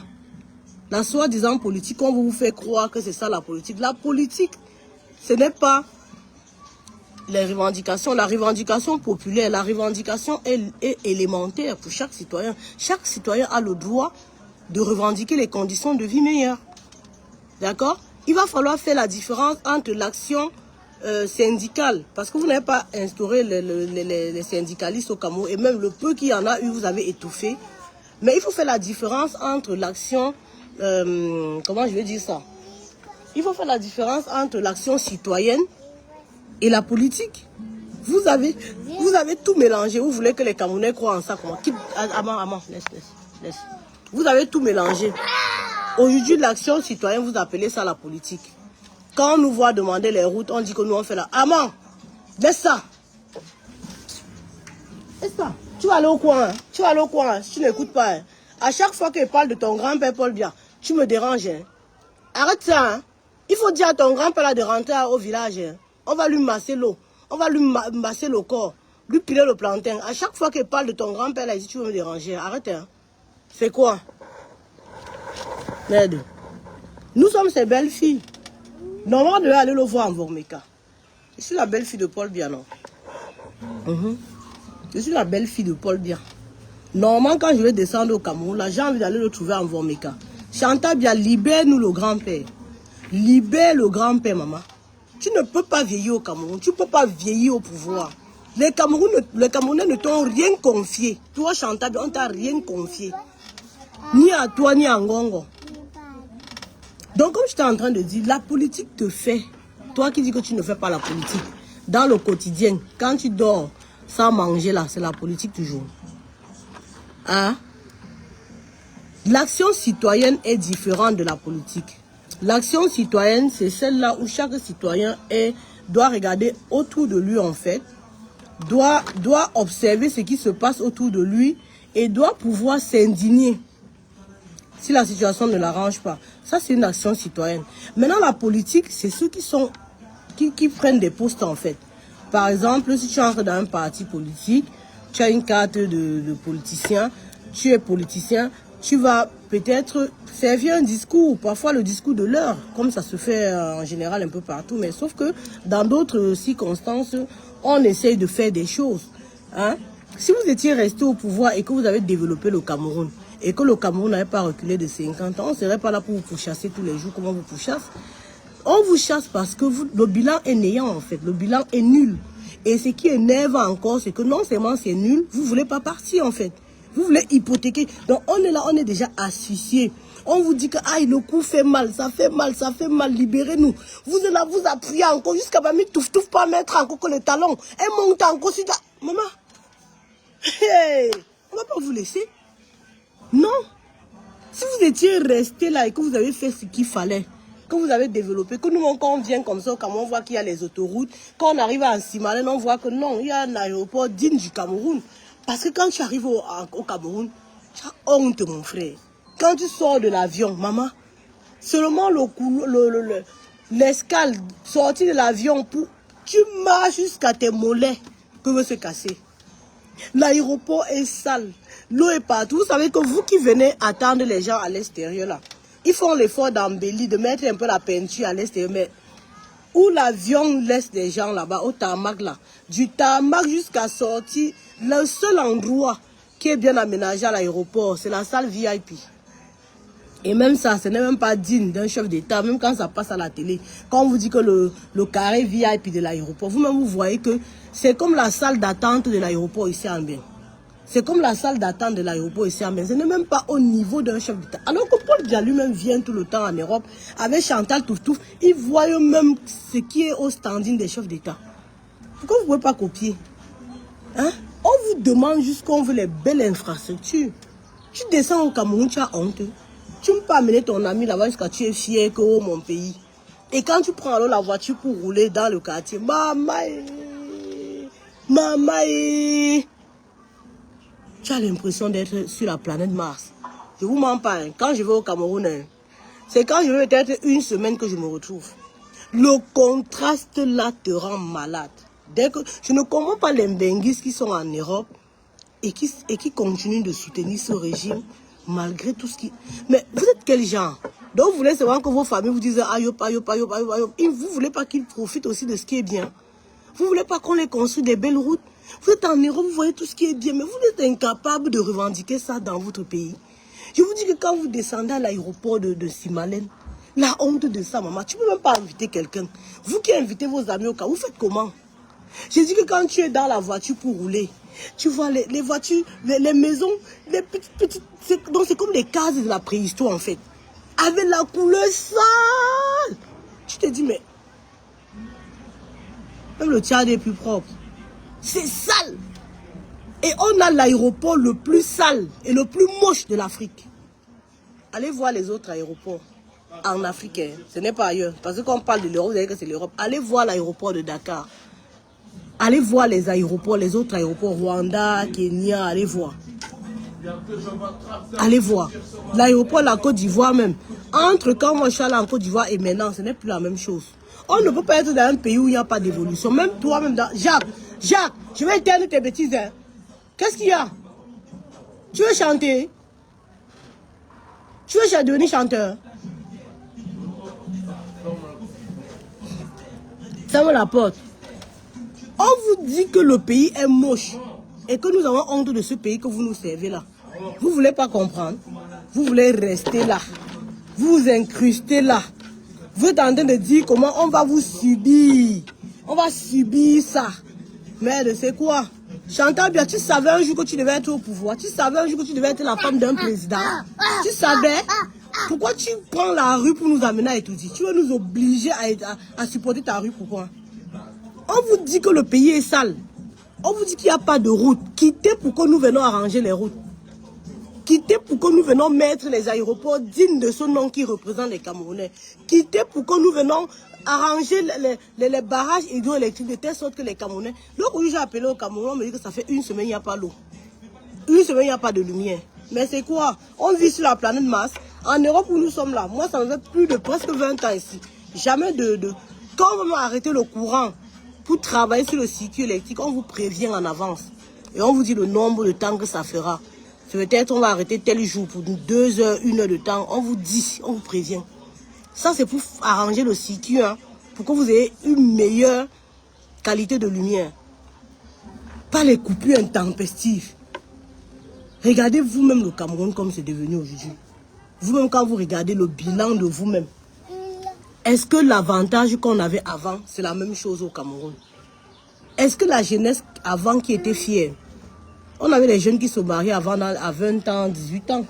La soi-disant politique, on vous fait croire que c'est ça la politique. La politique, ce n'est pas les revendications. La revendication populaire, la revendication est élémentaire pour chaque citoyen. Chaque citoyen a le droit de revendiquer les conditions de vie meilleures. D'accord? Il va falloir faire la différence entre l'action syndicale, parce que vous n'avez pas instauré les syndicalistes au Cameroun, et même le peu qu'il y en a eu, vous avez étouffé. Mais il faut faire la différence entre l'action, comment je vais dire ça? Il faut faire la différence entre l'action citoyenne et la politique. Vous avez tout mélangé. Vous voulez que les Camerounais croient en ça? Comment? Amant, laisse. Vous avez tout mélangé. Aujourd'hui, l'action citoyenne, vous appelez ça la politique. Quand on nous voit demander les routes, on dit que nous on fait la... Amant, laisse ça. Laisse ça. Tu vas aller au coin. Tu vas aller au coin. Si tu n'écoutes pas. À chaque fois qu'il parle de ton grand-père Paul Biya, tu me déranges. Arrête ça. Il faut dire à ton grand-père de rentrer au village. On va lui masser l'eau. On va lui masser le corps. Lui piler le plantain. À chaque fois qu'il parle de ton grand-père, là, il dit tu veux me déranger. Arrête. C'est quoi? Merde. Nous sommes ces belles filles. Normalement, on devait aller le voir en Vormeka. Je suis la belle-fille de Paul Biya, non? Je suis la belle-fille de Paul Biya. Normalement, quand je vais descendre au Cameroun, là, j'ai envie d'aller le trouver en Vormeka. Chantal Biya, libère-nous le grand-père. Libère le grand-père, maman. Tu ne peux pas vieillir au Cameroun. Tu ne peux pas vieillir au pouvoir. Les Camerounais ne t'ont rien confié. Toi, Chantal Biya, on ne t'a rien confié. Ni à toi, ni à Ngongo. Donc, comme je t'ai en train de dire, la politique te fait. Toi qui dis que tu ne fais pas la politique, dans le quotidien, quand tu dors sans manger là, c'est la politique toujours. Hein? L'action citoyenne est différente de la politique. L'action citoyenne, c'est celle-là où chaque citoyen doit regarder autour de lui en fait, doit observer ce qui se passe autour de lui et doit pouvoir s'indigner si la situation ne l'arrange pas. Ça, c'est une action citoyenne. Maintenant, la politique, c'est ceux qui prennent des postes en fait. Par exemple, si tu entres dans un parti politique, tu as une carte de politicien, tu es politicien, tu vas peut-être servir un discours, parfois le discours de l'heure, comme ça se fait en général un peu partout, mais sauf que dans d'autres circonstances, on essaye de faire des choses. Hein? Si vous étiez resté au pouvoir et que vous avez développé le Cameroun, et que le Cameroun n'avait pas reculé de 50 ans, on ne serait pas là pour vous pourchasser tous les jours, comment on vous pourchasse. On vous chasse parce que le bilan est néant en fait, le bilan est nul. Et ce qui énerve encore, c'est que non seulement c'est nul, vous ne voulez pas partir en fait. Vous voulez hypothéquer. Donc on est là, on est déjà asphyxié. On vous dit que aïe, le coup fait mal, ça fait mal, libérez-nous. Vous êtes là, vous appuyez encore jusqu'à pas mettre touf pas mettre encore que le talon. Et monte encore sur ta... Maman, hey, on ne va pas vous laisser. Non. Si vous étiez resté là et que vous avez fait ce qu'il fallait, que vous avez développé, que nous, quand on vient comme ça, quand on voit qu'il y a les autoroutes, quand on arrive à Simalène, on voit que non, il y a un aéroport digne du Cameroun. Parce que quand tu arrives au Cameroun, tu as honte, mon frère. Quand tu sors de l'avion, maman, seulement l'escale, sortir de l'avion, tu marches jusqu'à tes mollets, peuvent se casser. L'aéroport est sale, l'eau est partout. Vous savez que vous qui venez attendre les gens à l'extérieur, là, ils font l'effort d'embellir, de mettre un peu la peinture à l'extérieur, mais où l'avion laisse des gens là-bas, au tarmac là, du tarmac jusqu'à sortir, le seul endroit qui est bien aménagé à l'aéroport, c'est la salle VIP. Et même ça, ce n'est même pas digne d'un chef d'État, même quand ça passe à la télé. Quand on vous dit que le carré VIP de l'aéroport, vous-même vous voyez que c'est comme la salle d'attente de l'aéroport ici en Bien. C'est comme la salle d'attente de l'aéroport ici en Bien. Ce n'est même pas au niveau d'un chef d'État. Alors que Paul Biya lui-même vient tout le temps en Europe avec Chantal Touftouf, il voit même ce qui est au standing des chefs d'État. Pourquoi vous ne pouvez pas copier? Hein? On vous demande juste qu'on veut les belles infrastructures. Tu descends au Cameroun, tu as honte. Tu ne peux pas amener ton ami là-bas jusqu'à tu es fier que oh, mon pays. Et quand tu prends alors la voiture pour rouler dans le quartier, maman, tu as l'impression d'être sur la planète Mars. Je vous mens pas, hein. Quand je vais au Cameroun, hein, c'est quand je vais peut-être une semaine que je me retrouve. Le contraste là te rend malade. Dès que je ne comprends pas les Mbenguis qui sont en Europe et qui continuent de soutenir ce régime malgré tout ce qui... Mais vous êtes quel genre? Donc vous voulez savoir que vos familles vous disent ayop. Vous voulez pas qu'ils profitent aussi de ce qui est bien. Vous voulez pas qu'on les construise des belles routes. Vous êtes en Europe, vous voyez tout ce qui est bien, mais vous êtes incapable de revendiquer ça dans votre pays. Je vous dis que quand vous descendez à l'aéroport de Simalène, la honte de ça, maman, tu ne peux même pas inviter quelqu'un. Vous qui invitez vos amis au cas, vous faites comment? J'ai dit que quand tu es dans la voiture pour rouler, tu vois les voitures, les maisons, les petites donc c'est comme les cases de la préhistoire en fait. Avec la couleur sale. Tu te dis, mais même le Tchad est plus propre. C'est sale. Et on a l'aéroport le plus sale et le plus moche de l'Afrique. Allez voir les autres aéroports en Afrique. Hein. Ce n'est pas ailleurs. Parce que quand on parle de l'Europe, vous savez que c'est l'Europe. Allez voir l'aéroport de Dakar. Allez voir les aéroports, les autres aéroports, Rwanda, Kenya, allez voir. Allez voir. L'aéroport de la Côte d'Ivoire même. Entre quand moi je suis allé en Côte d'Ivoire et maintenant, ce n'est plus la même chose. On ne peut pas être dans un pays où il n'y a pas d'évolution. Même toi-même, Jacques, je vais éteindre tes bêtises. Hein. Qu'est-ce qu'il y a? Tu veux chanter? Tu veux devenir chanteur? Ferme la porte. On vous dit que le pays est moche et que nous avons honte de ce pays que vous nous servez là. Vous ne voulez pas comprendre. Vous voulez rester là. Vous vous incrustez là. Vous êtes en train de dire comment on va vous subir. On va subir ça. Merde, c'est quoi? Chantal Biya, tu savais un jour que tu devais être au pouvoir. Tu savais un jour que tu devais être la femme d'un président. Tu savais? Pourquoi tu prends la rue pour nous amener à étudier? Tu veux nous obliger à supporter ta rue, pourquoi? On vous dit que le pays est sale. On vous dit qu'il n'y a pas de route. Quittez pour que nous venons arranger les routes. Quittez pour que nous venons mettre les aéroports dignes de ce nom qui représente les Camerounais. Quittez pour que nous venons arranger les barrages hydroélectriques de telle sorte que les Camerounais... Donc, j'ai appelé au Cameroun, on me dit que ça fait une semaine, il n'y a pas l'eau. Une semaine, il n'y a pas de lumière. Mais c'est quoi? On vit sur la planète Mars. En Europe où nous sommes là, moi, ça me fait plus de presque 20 ans ici. Jamais Quand on va arrêter le courant pour travailler sur le circuit électrique, on vous prévient en avance. Et on vous dit le nombre de temps que ça fera. Peut-être on va arrêter tel jour pour 2 heures, 1 heure de temps. On vous dit, on vous prévient. Ça, c'est pour arranger le circuit, hein, pour que vous ayez une meilleure qualité de lumière. Pas les coupures intempestives. Regardez vous-même le Cameroun comme c'est devenu aujourd'hui. Vous-même, quand vous regardez le bilan de vous-même, est-ce que l'avantage qu'on avait avant, c'est la même chose au Cameroun? Est-ce que la jeunesse avant qui était fière? On avait des jeunes qui se mariaient avant à 20 ans, 18 ans.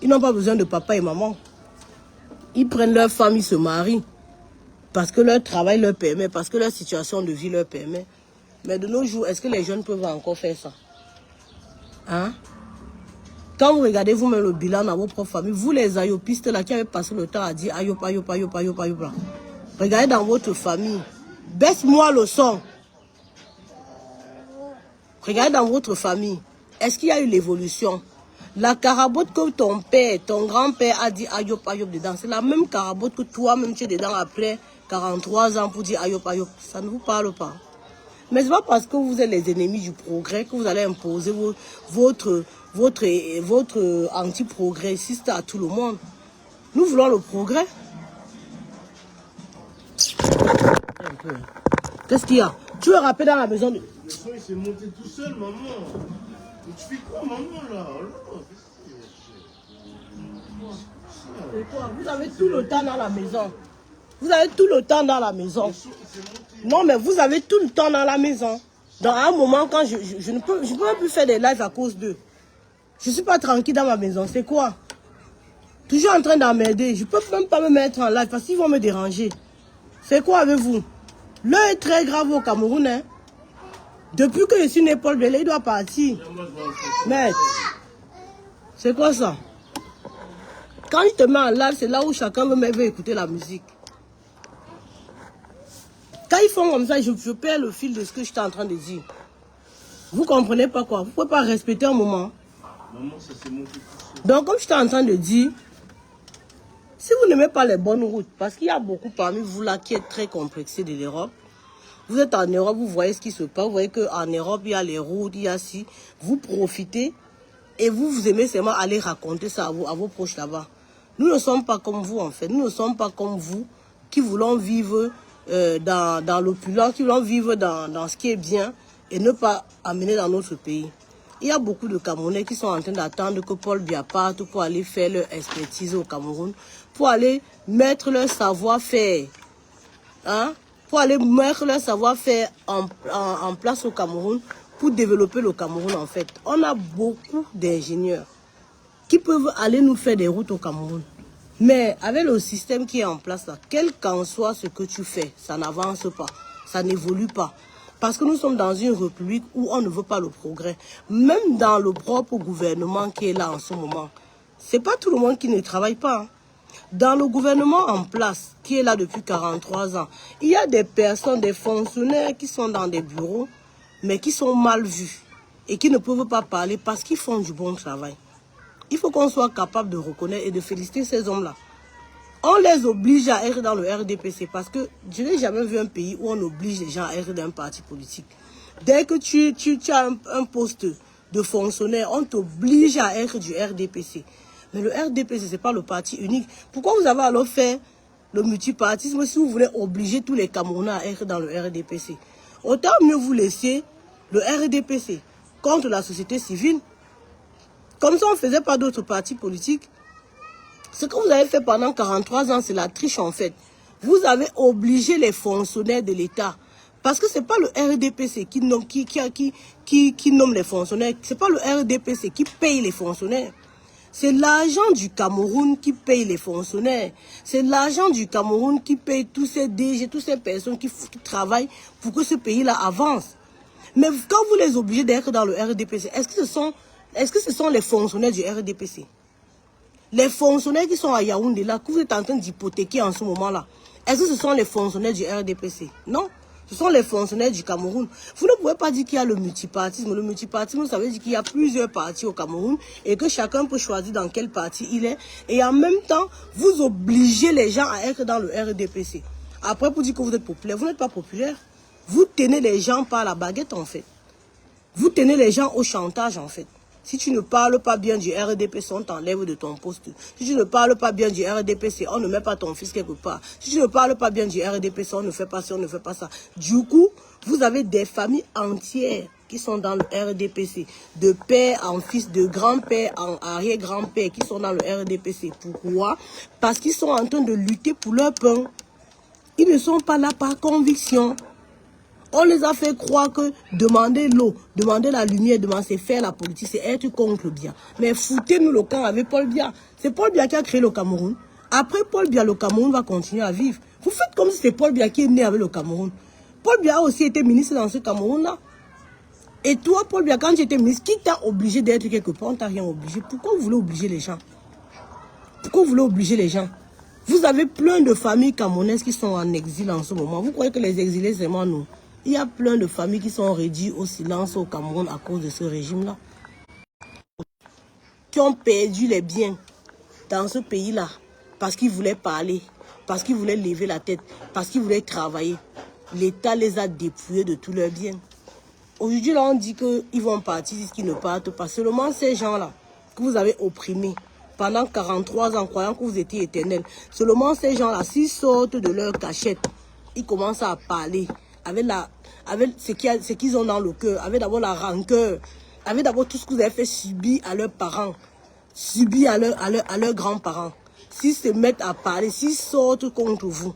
Ils n'ont pas besoin de papa et maman. Ils prennent leur femme, ils se marient. Parce que leur travail leur permet, parce que leur situation de vie leur permet. Mais de nos jours, est-ce que les jeunes peuvent encore faire ça? Hein? Quand vous regardez vous-même le bilan dans vos propres familles, vous les ayopistes là qui avez passé le temps à dire ayop, ayop, ayop, ayop, ayop. Regardez dans votre famille. Baisse-moi le son. Regardez dans votre famille. Est-ce qu'il y a eu l'évolution? La carabote que ton père, ton grand-père a dit ayop, ayop dedans, c'est la même carabote que toi-même tu es dedans après 43 ans pour dire ayop, ayop. Ça ne vous parle pas. Mais ce n'est pas parce que vous êtes les ennemis du progrès que vous allez imposer votre anti-progressiste à tout le monde. Nous voulons le progrès. Qu'est-ce qu'il y a? Tu veux rappeler dans la maison de... Le son, il s'est monté tout seul, maman. Mais tu fais quoi, maman, là? Vous avez tout le temps dans la maison. Vous avez tout le temps dans la maison. Non, mais vous avez tout le temps dans la maison. Dans un moment, quand je ne peux plus faire des lives à cause d'eux. Je ne suis pas tranquille dans ma maison. C'est quoi? Toujours en train d'emmerder. Je ne peux même pas me mettre en live parce qu'ils vont me déranger. C'est quoi avec vous? L'heure est très grave au Cameroun. Hein? Depuis que je suis né, Paul Belé, il doit partir. Mais, c'est quoi ça? Quand il te met en live, c'est là où chacun veut écouter la musique. Quand ils font comme ça, je perds le fil de ce que je suis en train de dire. Vous comprenez pas quoi? Vous ne pouvez pas respecter un moment. Maman, ça s'est monté tout seul. Donc, comme je suis en train de dire, si vous n'aimez pas les bonnes routes, parce qu'il y a beaucoup parmi vous là qui êtes très complexés de l'Europe, vous êtes en Europe, vous voyez ce qui se passe, vous voyez qu'en Europe, il y a les routes, il y a ci, vous profitez et vous aimez seulement aller raconter ça à vos proches là-bas. Nous ne sommes pas comme vous en fait, nous ne sommes pas comme vous qui voulons vivre dans l'opulence, qui voulons vivre dans ce qui est bien et ne pas amener dans notre pays. Il y a beaucoup de Camerounais qui sont en train d'attendre que Paul Biya parte pour aller faire leur expertise au Cameroun, pour aller mettre leur savoir-faire, hein, pour aller mettre leur savoir-faire en place au Cameroun, pour développer le Cameroun en fait. On a beaucoup d'ingénieurs qui peuvent aller nous faire des routes au Cameroun. Mais avec le système qui est en place là, quel qu'en soit ce que tu fais, ça n'avance pas, ça n'évolue pas. Parce que nous sommes dans une république où on ne veut pas le progrès. Même dans le propre gouvernement qui est là en ce moment. Ce n'est pas tout le monde qui ne travaille pas. Hein. Dans le gouvernement en place, qui est là depuis 43 ans, il y a des personnes, des fonctionnaires qui sont dans des bureaux, mais qui sont mal vus et qui ne peuvent pas parler parce qu'ils font du bon travail. Il faut qu'on soit capable de reconnaître et de féliciter ces hommes-là. On les oblige à être dans le RDPC parce que je n'ai jamais vu un pays où on oblige les gens à être dans un parti politique. Dès que tu as un poste de fonctionnaire, on t'oblige à être du RDPC. Mais le RDPC, ce n'est pas le parti unique. Pourquoi vous avez alors fait le multipartisme si vous voulez obliger tous les Camerounais à être dans le RDPC? Autant mieux vous laisser le RDPC contre la société civile. Comme ça, on ne faisait pas d'autres partis politiques. Ce que vous avez fait pendant 43 ans, c'est la triche en fait. Vous avez obligé les fonctionnaires de l'État. Parce que ce n'est pas le RDPC qui nomme les fonctionnaires. Ce n'est pas le RDPC qui paye les fonctionnaires. C'est l'argent du Cameroun qui paye les fonctionnaires. C'est l'argent du Cameroun qui paye tous ces DG, toutes ces personnes qui travaillent pour que ce pays-là avance. Mais quand vous les obligez d'être dans le RDPC, est-ce que ce sont Est-ce que ce sont les fonctionnaires du RDPC? Les fonctionnaires qui sont à Yaoundé, là, que vous êtes en train d'hypothéquer en ce moment-là, est-ce que ce sont les fonctionnaires du RDPC? Non. Ce sont les fonctionnaires du Cameroun. Vous ne pouvez pas dire qu'il y a le multipartisme. Le multipartisme, ça veut dire qu'il y a plusieurs partis au Cameroun et que chacun peut choisir dans quel parti il est. Et en même temps, vous obligez les gens à être dans le RDPC. Après, pour dire que vous êtes populaire, vous n'êtes pas populaire. Vous tenez les gens par la baguette, en fait. Vous tenez les gens au chantage, en fait. Si tu ne parles pas bien du RDPC, on t'enlève de ton poste. Si tu ne parles pas bien du RDPC, on ne met pas ton fils quelque part. Si tu ne parles pas bien du RDPC, on ne fait pas ça, on ne fait pas ça. Du coup, vous avez des familles entières qui sont dans le RDPC. De père en fils, de grand-père en arrière-grand-père qui sont dans le RDPC. Pourquoi? Parce qu'ils sont en train de lutter pour leur pain. Ils ne sont pas là par conviction. On les a fait croire que demander l'eau, demander la lumière, c'est faire la politique, c'est être contre le bien. Mais foutez-nous le camp avec Paul Biya. C'est Paul Biya qui a créé le Cameroun. Après Paul Biya, le Cameroun va continuer à vivre. Vous faites comme si c'est Paul Biya qui est né avec le Cameroun. Paul Biya a aussi été ministre dans ce Cameroun-là. Et toi, Paul Biya, quand tu étais ministre, qui t'a obligé d'être quelque part? On t'a rien obligé. Pourquoi vous voulez obliger les gens? Pourquoi vous voulez obliger les gens? Vous avez plein de familles camerounaises qui sont en exil en ce moment. Vous croyez que les exilés, c'est moi, nous? Il y a plein de familles qui sont réduites au silence au Cameroun à cause de ce régime-là. Qui ont perdu les biens dans ce pays-là parce qu'ils voulaient parler, parce qu'ils voulaient lever la tête, parce qu'ils voulaient travailler. L'État les a dépouillés de tous leurs biens. Aujourd'hui, là, on dit qu'ils vont partir, qu'ils ne partent pas. Seulement ces gens-là que vous avez opprimés pendant 43 ans, croyant que vous étiez éternels. Seulement ces gens-là, s'ils sortent de leur cachette, ils commencent à parler avec ce qu'ils ont dans le cœur, avec d'abord la rancœur, avec d'abord tout ce que vous avez fait subir à leurs parents, subir à leurs grands-parents. S'ils se mettent à parler, s'ils sortent contre vous,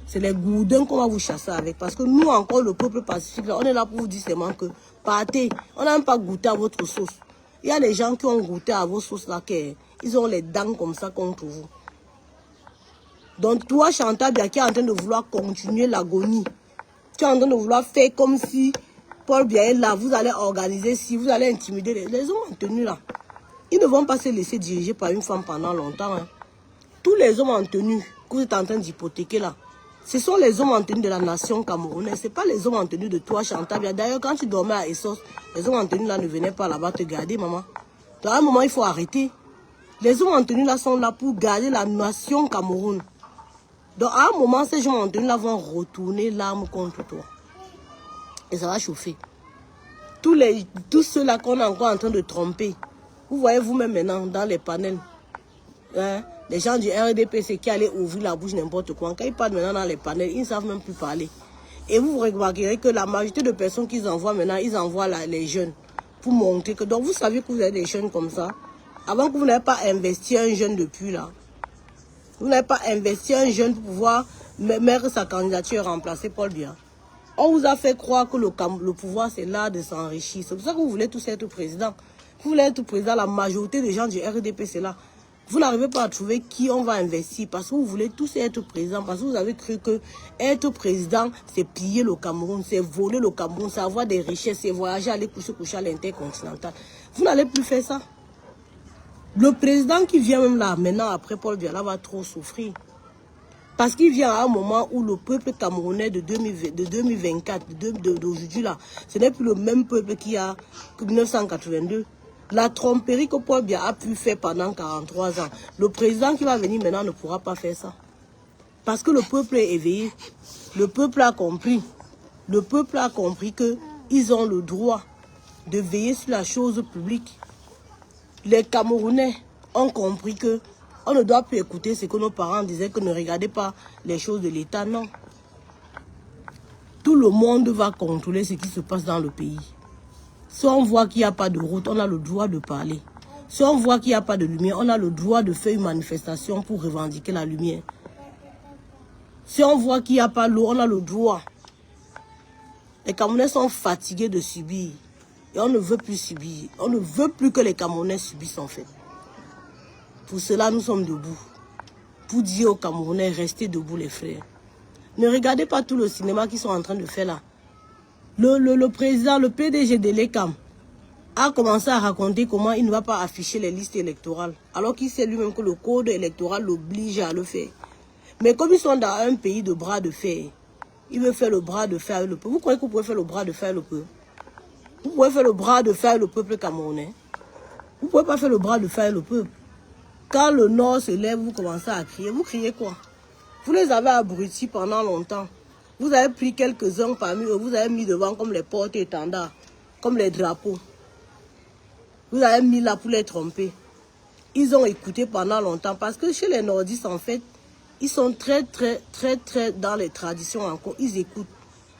c'est les gourdins qu'on va vous chasser avec. Parce que nous, encore, le peuple pacifique, là, on est là pour vous dire seulement que partez, on n'a même pas goûté à votre sauce. Il y a des gens qui ont goûté à vos sauces là, ils ont les dents comme ça contre vous. Donc toi, Chantal Biya, qui est en train de vouloir continuer l'agonie, tu es en train de vouloir faire comme si Paul Biya est là, vous allez organiser, si vous allez intimider les hommes en tenue là. Ils ne vont pas se laisser diriger par une femme pendant longtemps. Hein. Tous les hommes en tenue que vous êtes en train d'hypothéquer là, ce sont les hommes en tenue de la nation camerounaise. Ce n'est pas les hommes en tenue de toi, Chantal Biya. D'ailleurs, quand tu dormais à Essos, les hommes en tenue là ne venaient pas là-bas te garder, maman. Donc à un moment, il faut arrêter. Les hommes en tenue là sont là pour garder la nation Cameroun. Donc à un moment, ces gens en tenue là vont retourner l'arme contre toi. Et ça va chauffer. Tous ceux-là qu'on est encore en train de tromper. Vous voyez vous-même maintenant dans les panels. Hein, les gens du RDPC qui allaient ouvrir la bouche n'importe quoi. Quand ils parlent maintenant dans les panels, ils ne savent même plus parler. Et vous remarquerez que la majorité de personnes qu'ils envoient maintenant, ils envoient les jeunes. Pour montrer que... Donc vous savez que vous avez des jeunes comme ça. Avant que vous n'ayez pas investi un jeune depuis là. Vous n'avez pas investi un jeune pour pouvoir mettre sa candidature et remplacer Paul Biya. On vous a fait croire que le pouvoir, c'est l'art de s'enrichir. C'est pour ça que vous voulez tous être président. Vous voulez être président, la majorité des gens du RDP, c'est là. Vous n'arrivez pas à trouver qui on va investir parce que vous voulez tous être président. Parce que vous avez cru que être président, c'est piller le Cameroun, c'est voler le Cameroun, c'est avoir des richesses, c'est voyager, aller coucher à l'intercontinental. Vous n'allez plus faire ça. Le président qui vient même là, maintenant, après Paul Biya, va trop souffrir. Parce qu'il vient à un moment où le peuple camerounais de 2024, d'aujourd'hui là, ce n'est plus le même peuple qu'il y a que 1982. La tromperie que Paul Biya a pu faire pendant 43 ans, le président qui va venir maintenant ne pourra pas faire ça. Parce que le peuple est éveillé. Le peuple a compris. Le peuple a compris qu'ils ont le droit de veiller sur la chose publique. Les Camerounais ont compris que on ne doit plus écouter ce que nos parents disaient, que ne regardez pas les choses de l'État, non. Tout le monde va contrôler ce qui se passe dans le pays. Si on voit qu'il n'y a pas de route, on a le droit de parler. Si on voit qu'il n'y a pas de lumière, on a le droit de faire une manifestation pour revendiquer la lumière. Si on voit qu'il n'y a pas l'eau, on a le droit. Les Camerounais sont fatigués de subir. Et on ne veut plus subir. On ne veut plus que les Camerounais subissent en fait. Pour cela, nous sommes debout. Pour dire aux Camerounais, restez debout les frères. Ne regardez pas tout le cinéma qu'ils sont en train de faire là. Le président, le PDG de l'ECAM, a commencé à raconter comment il ne va pas afficher les listes électorales, alors qu'il sait lui-même que le code électoral l'oblige à le faire. Mais comme ils sont dans un pays de bras de fer, il veut faire le bras de fer avec le peuple. Vous croyez que vous pouvez faire le bras de fer avec le peuple? Vous pouvez faire le bras de fer avec le peuple camerounais? Vous ne pouvez pas faire le bras de fer avec le peuple. Quand le Nord se lève, vous commencez à crier. Vous criez quoi? Vous les avez abrutis pendant longtemps. Vous avez pris quelques-uns parmi eux, vous avez mis devant comme les porte-étendards, comme les drapeaux. Vous avez mis là pour les tromper. Ils ont écouté pendant longtemps parce que chez les nordistes, en fait, ils sont très dans les traditions encore. Ils écoutent.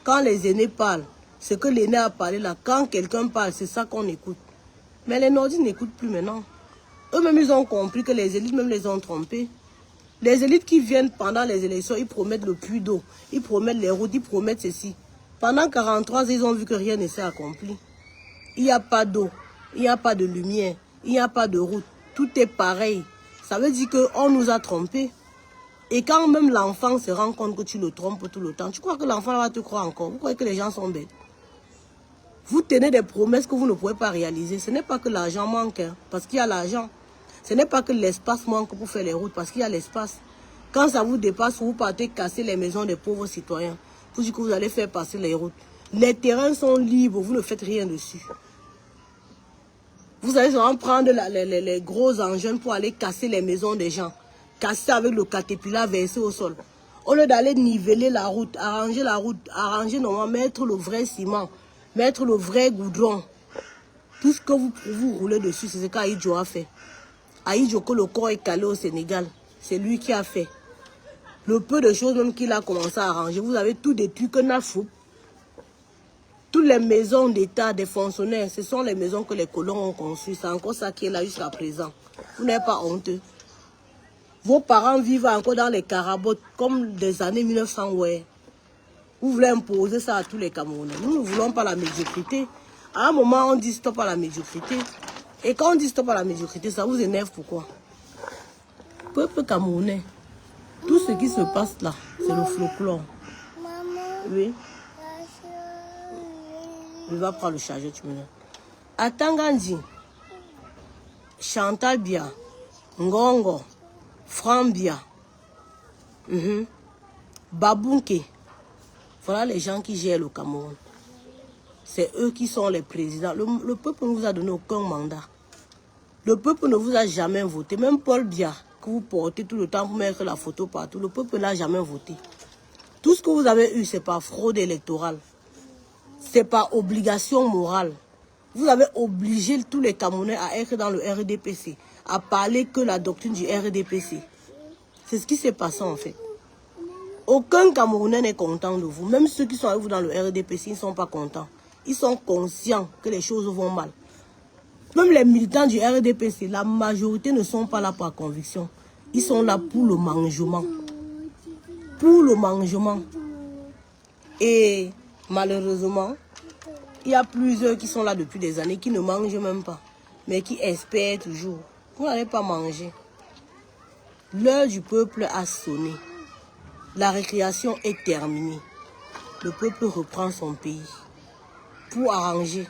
Quand les aînés parlent, ce que l'aîné a parlé là, quand quelqu'un parle, c'est ça qu'on écoute. Mais les nordistes n'écoutent plus maintenant. Eux-mêmes, ils ont compris que les élites même les ont trompés. Les élites qui viennent pendant les élections, ils promettent le puits d'eau, ils promettent les routes, ils promettent ceci. Pendant 43 ans, ils ont vu que rien ne s'est accompli. Il n'y a pas d'eau, il n'y a pas de lumière, il n'y a pas de route. Tout est pareil. Ça veut dire qu'on nous a trompés. Et quand même l'enfant se rend compte que tu le trompes tout le temps, tu crois que l'enfant va te croire encore? Vous croyez que les gens sont bêtes? Vous tenez des promesses que vous ne pouvez pas réaliser. Ce n'est pas que l'argent manque, hein, parce qu'il y a l'argent. Ce n'est pas que l'espace manque pour faire les routes, parce qu'il y a l'espace. Quand ça vous dépasse, vous partez casser les maisons des pauvres citoyens. Pour dire que vous allez faire passer les routes. Les terrains sont libres, vous ne faites rien dessus. Vous allez seulement prendre les gros engins pour aller casser les maisons des gens. Casser avec le caterpillar versé au sol. Au lieu d'aller niveler la route, arranger normalement, mettre le vrai ciment, mettre le vrai goudron. Tout ce que vous roulez dessus, c'est ce qu'Aïdjo a fait. Aïdjo, que le corps est calé au Sénégal, c'est lui qui a fait. Le peu de choses même qu'il a commencé à arranger, vous avez tout détruit que n'a fou. Toutes les maisons d'État des fonctionnaires, ce sont les maisons que les colons ont conçues. C'est encore ça qui est là jusqu'à présent. Vous n'êtes pas honteux. Vos parents vivent encore dans les carabottes comme des années 1900. Ouais. Vous voulez imposer ça à tous les Camerounais. Nous ne voulons pas la médiocrité. À un moment, on dit stop à la médiocrité. Et quand on dit stop à la médiocrité, ça vous énerve pourquoi? Peuple camerounais, tout ce qui se passe là, c'est le folklore. Oui. Je vais prendre le chargeur, tu me donnes. À Tangandi, Chantal Bia, Ngongo, Frambia, Babunke. Voilà les gens qui gèrent le Cameroun. C'est eux qui sont les présidents. Le peuple ne vous a donné aucun mandat. Le peuple ne vous a jamais voté. Même Paul Biya, que vous portez tout le temps pour mettre la photo partout, le peuple n'a jamais voté. Tout ce que vous avez eu, c'est par fraude électorale. C'est par obligation morale. Vous avez obligé tous les Camerounais à être dans le RDPC, à parler que la doctrine du RDPC. C'est ce qui s'est passé en fait. Aucun Camerounais n'est content de vous. Même ceux qui sont avec vous dans le RDPC, ils ne sont pas contents. Ils sont conscients que les choses vont mal. Même les militants du RDPC, la majorité ne sont pas là par conviction. Ils sont là pour le mangement. Pour le mangement. Et malheureusement, il y a plusieurs qui sont là depuis des années, qui ne mangent même pas, mais qui espèrent toujours. Vous n'allez pas manger. L'heure du peuple a sonné. La récréation est terminée. Le peuple reprend son pays pour arranger.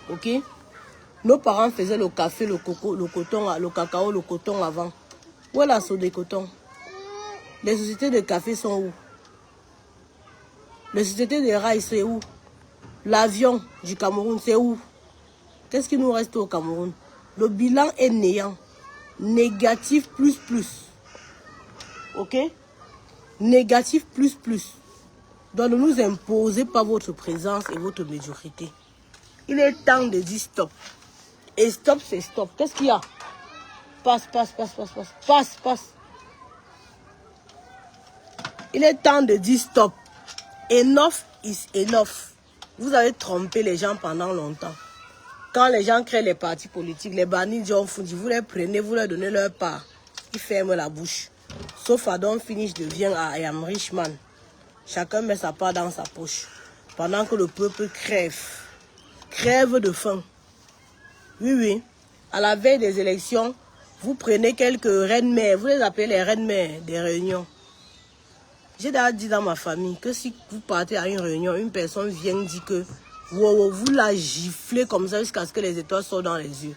Ok? Nos parents faisaient le café, le coco, le coton, le cacao, le coton avant. Où est la sauce de coton? Les sociétés de café sont où? Les sociétés de rails, c'est où? L'avion du Cameroun, c'est où? Qu'est-ce qui nous reste au Cameroun? Le bilan est néant. Négatif plus. Ok? Négatif plus. Donc ne nous imposez pas votre présence et votre médiocrité. Il est temps de dire stop. Et stop, c'est stop. Qu'est-ce qu'il y a? Passe. Il est temps de dire stop. Enough is enough. Vous avez trompé les gens pendant longtemps. Quand les gens créent les partis politiques, les bannis John Fundi, vous les prenez, vous leur donnez leur part. Ils ferment la bouche. Sauf Adon Finish devient I am rich man. Chacun met sa part dans sa poche. Pendant que le peuple crève. Crève de faim. Oui. À la veille des élections, vous prenez quelques reines-mères. Vous les appelez les reines-mères des réunions. J'ai déjà dit dans ma famille que si vous partez à une réunion, une personne vient dire que Wow, vous la giflez comme ça jusqu'à ce que les étoiles sortent dans les yeux.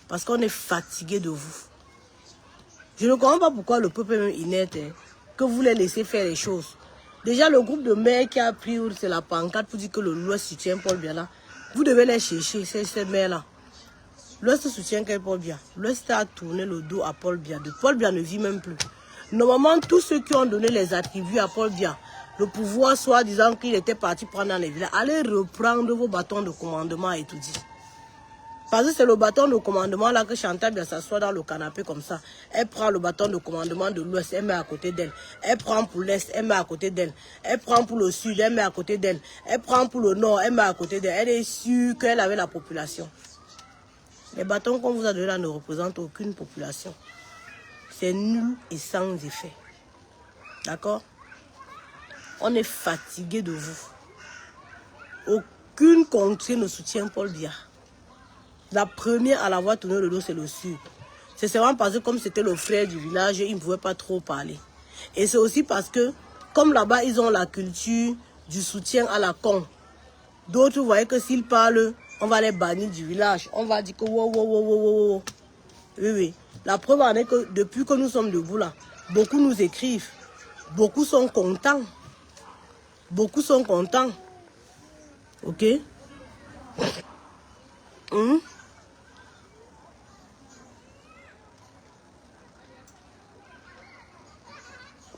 Parce qu'on est fatigué de vous. Je ne comprends pas pourquoi le peuple est même inerte, hein, que vous les laissez faire les choses. Déjà, le groupe de maires qui a pris, c'est la pancarte pour dire que l'Ouest soutient Paul Biya là. Vous devez les chercher, ces maires-là. L'Ouest soutient Paul Biya. L'Ouest a tourné le dos à Paul Biya. Paul Biya ne vit même plus. Normalement, tous ceux qui ont donné les attributs à Paul Biya, le pouvoir, soit disant qu'il était parti prendre dans les villages, allez reprendre vos bâtons de commandement et tout dit. Parce que c'est le bâton de commandement là que Chantal Biya s'assoit dans le canapé comme ça. Elle prend le bâton de commandement de l'Ouest, elle met à côté d'elle. Elle prend pour l'Est, elle met à côté d'elle. Elle prend pour le Sud, elle met à côté d'elle. Elle prend pour le Nord, elle met à côté d'elle. Elle est sûre qu'elle avait la population. Les bâtons qu'on vous a donnés là ne représentent aucune population. C'est nul et sans effet. D'accord? On est fatigué de vous. Aucune contrée ne soutient Paul Biya. La première à l'avoir tourné le dos, c'est le Sud. C'est seulement parce que comme c'était le frère du village, il ne pouvait pas trop parler. Et c'est aussi parce que, comme là-bas, ils ont la culture du soutien à la con. D'autres, vous voyez que s'ils parlent, on va les bannir du village. On va dire que wow. Oui. La preuve en est que depuis que nous sommes debout là, beaucoup nous écrivent. Beaucoup sont contents. Beaucoup sont contents. Ok?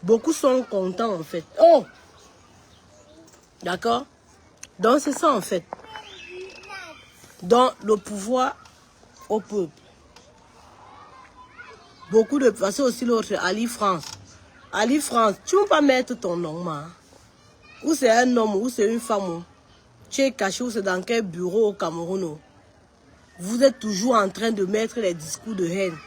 Beaucoup sont contents en fait. Oh! D'accord? Donc c'est ça en fait. Dans le pouvoir au peuple. Beaucoup de... Parce que aussi l'autre, Ali France. Ali France, tu ne peux pas mettre ton nom, hein? Ou c'est un homme, ou c'est une femme. Tu es caché, ou c'est dans quel bureau au Cameroun. Vous êtes toujours en train de mettre les discours de haine.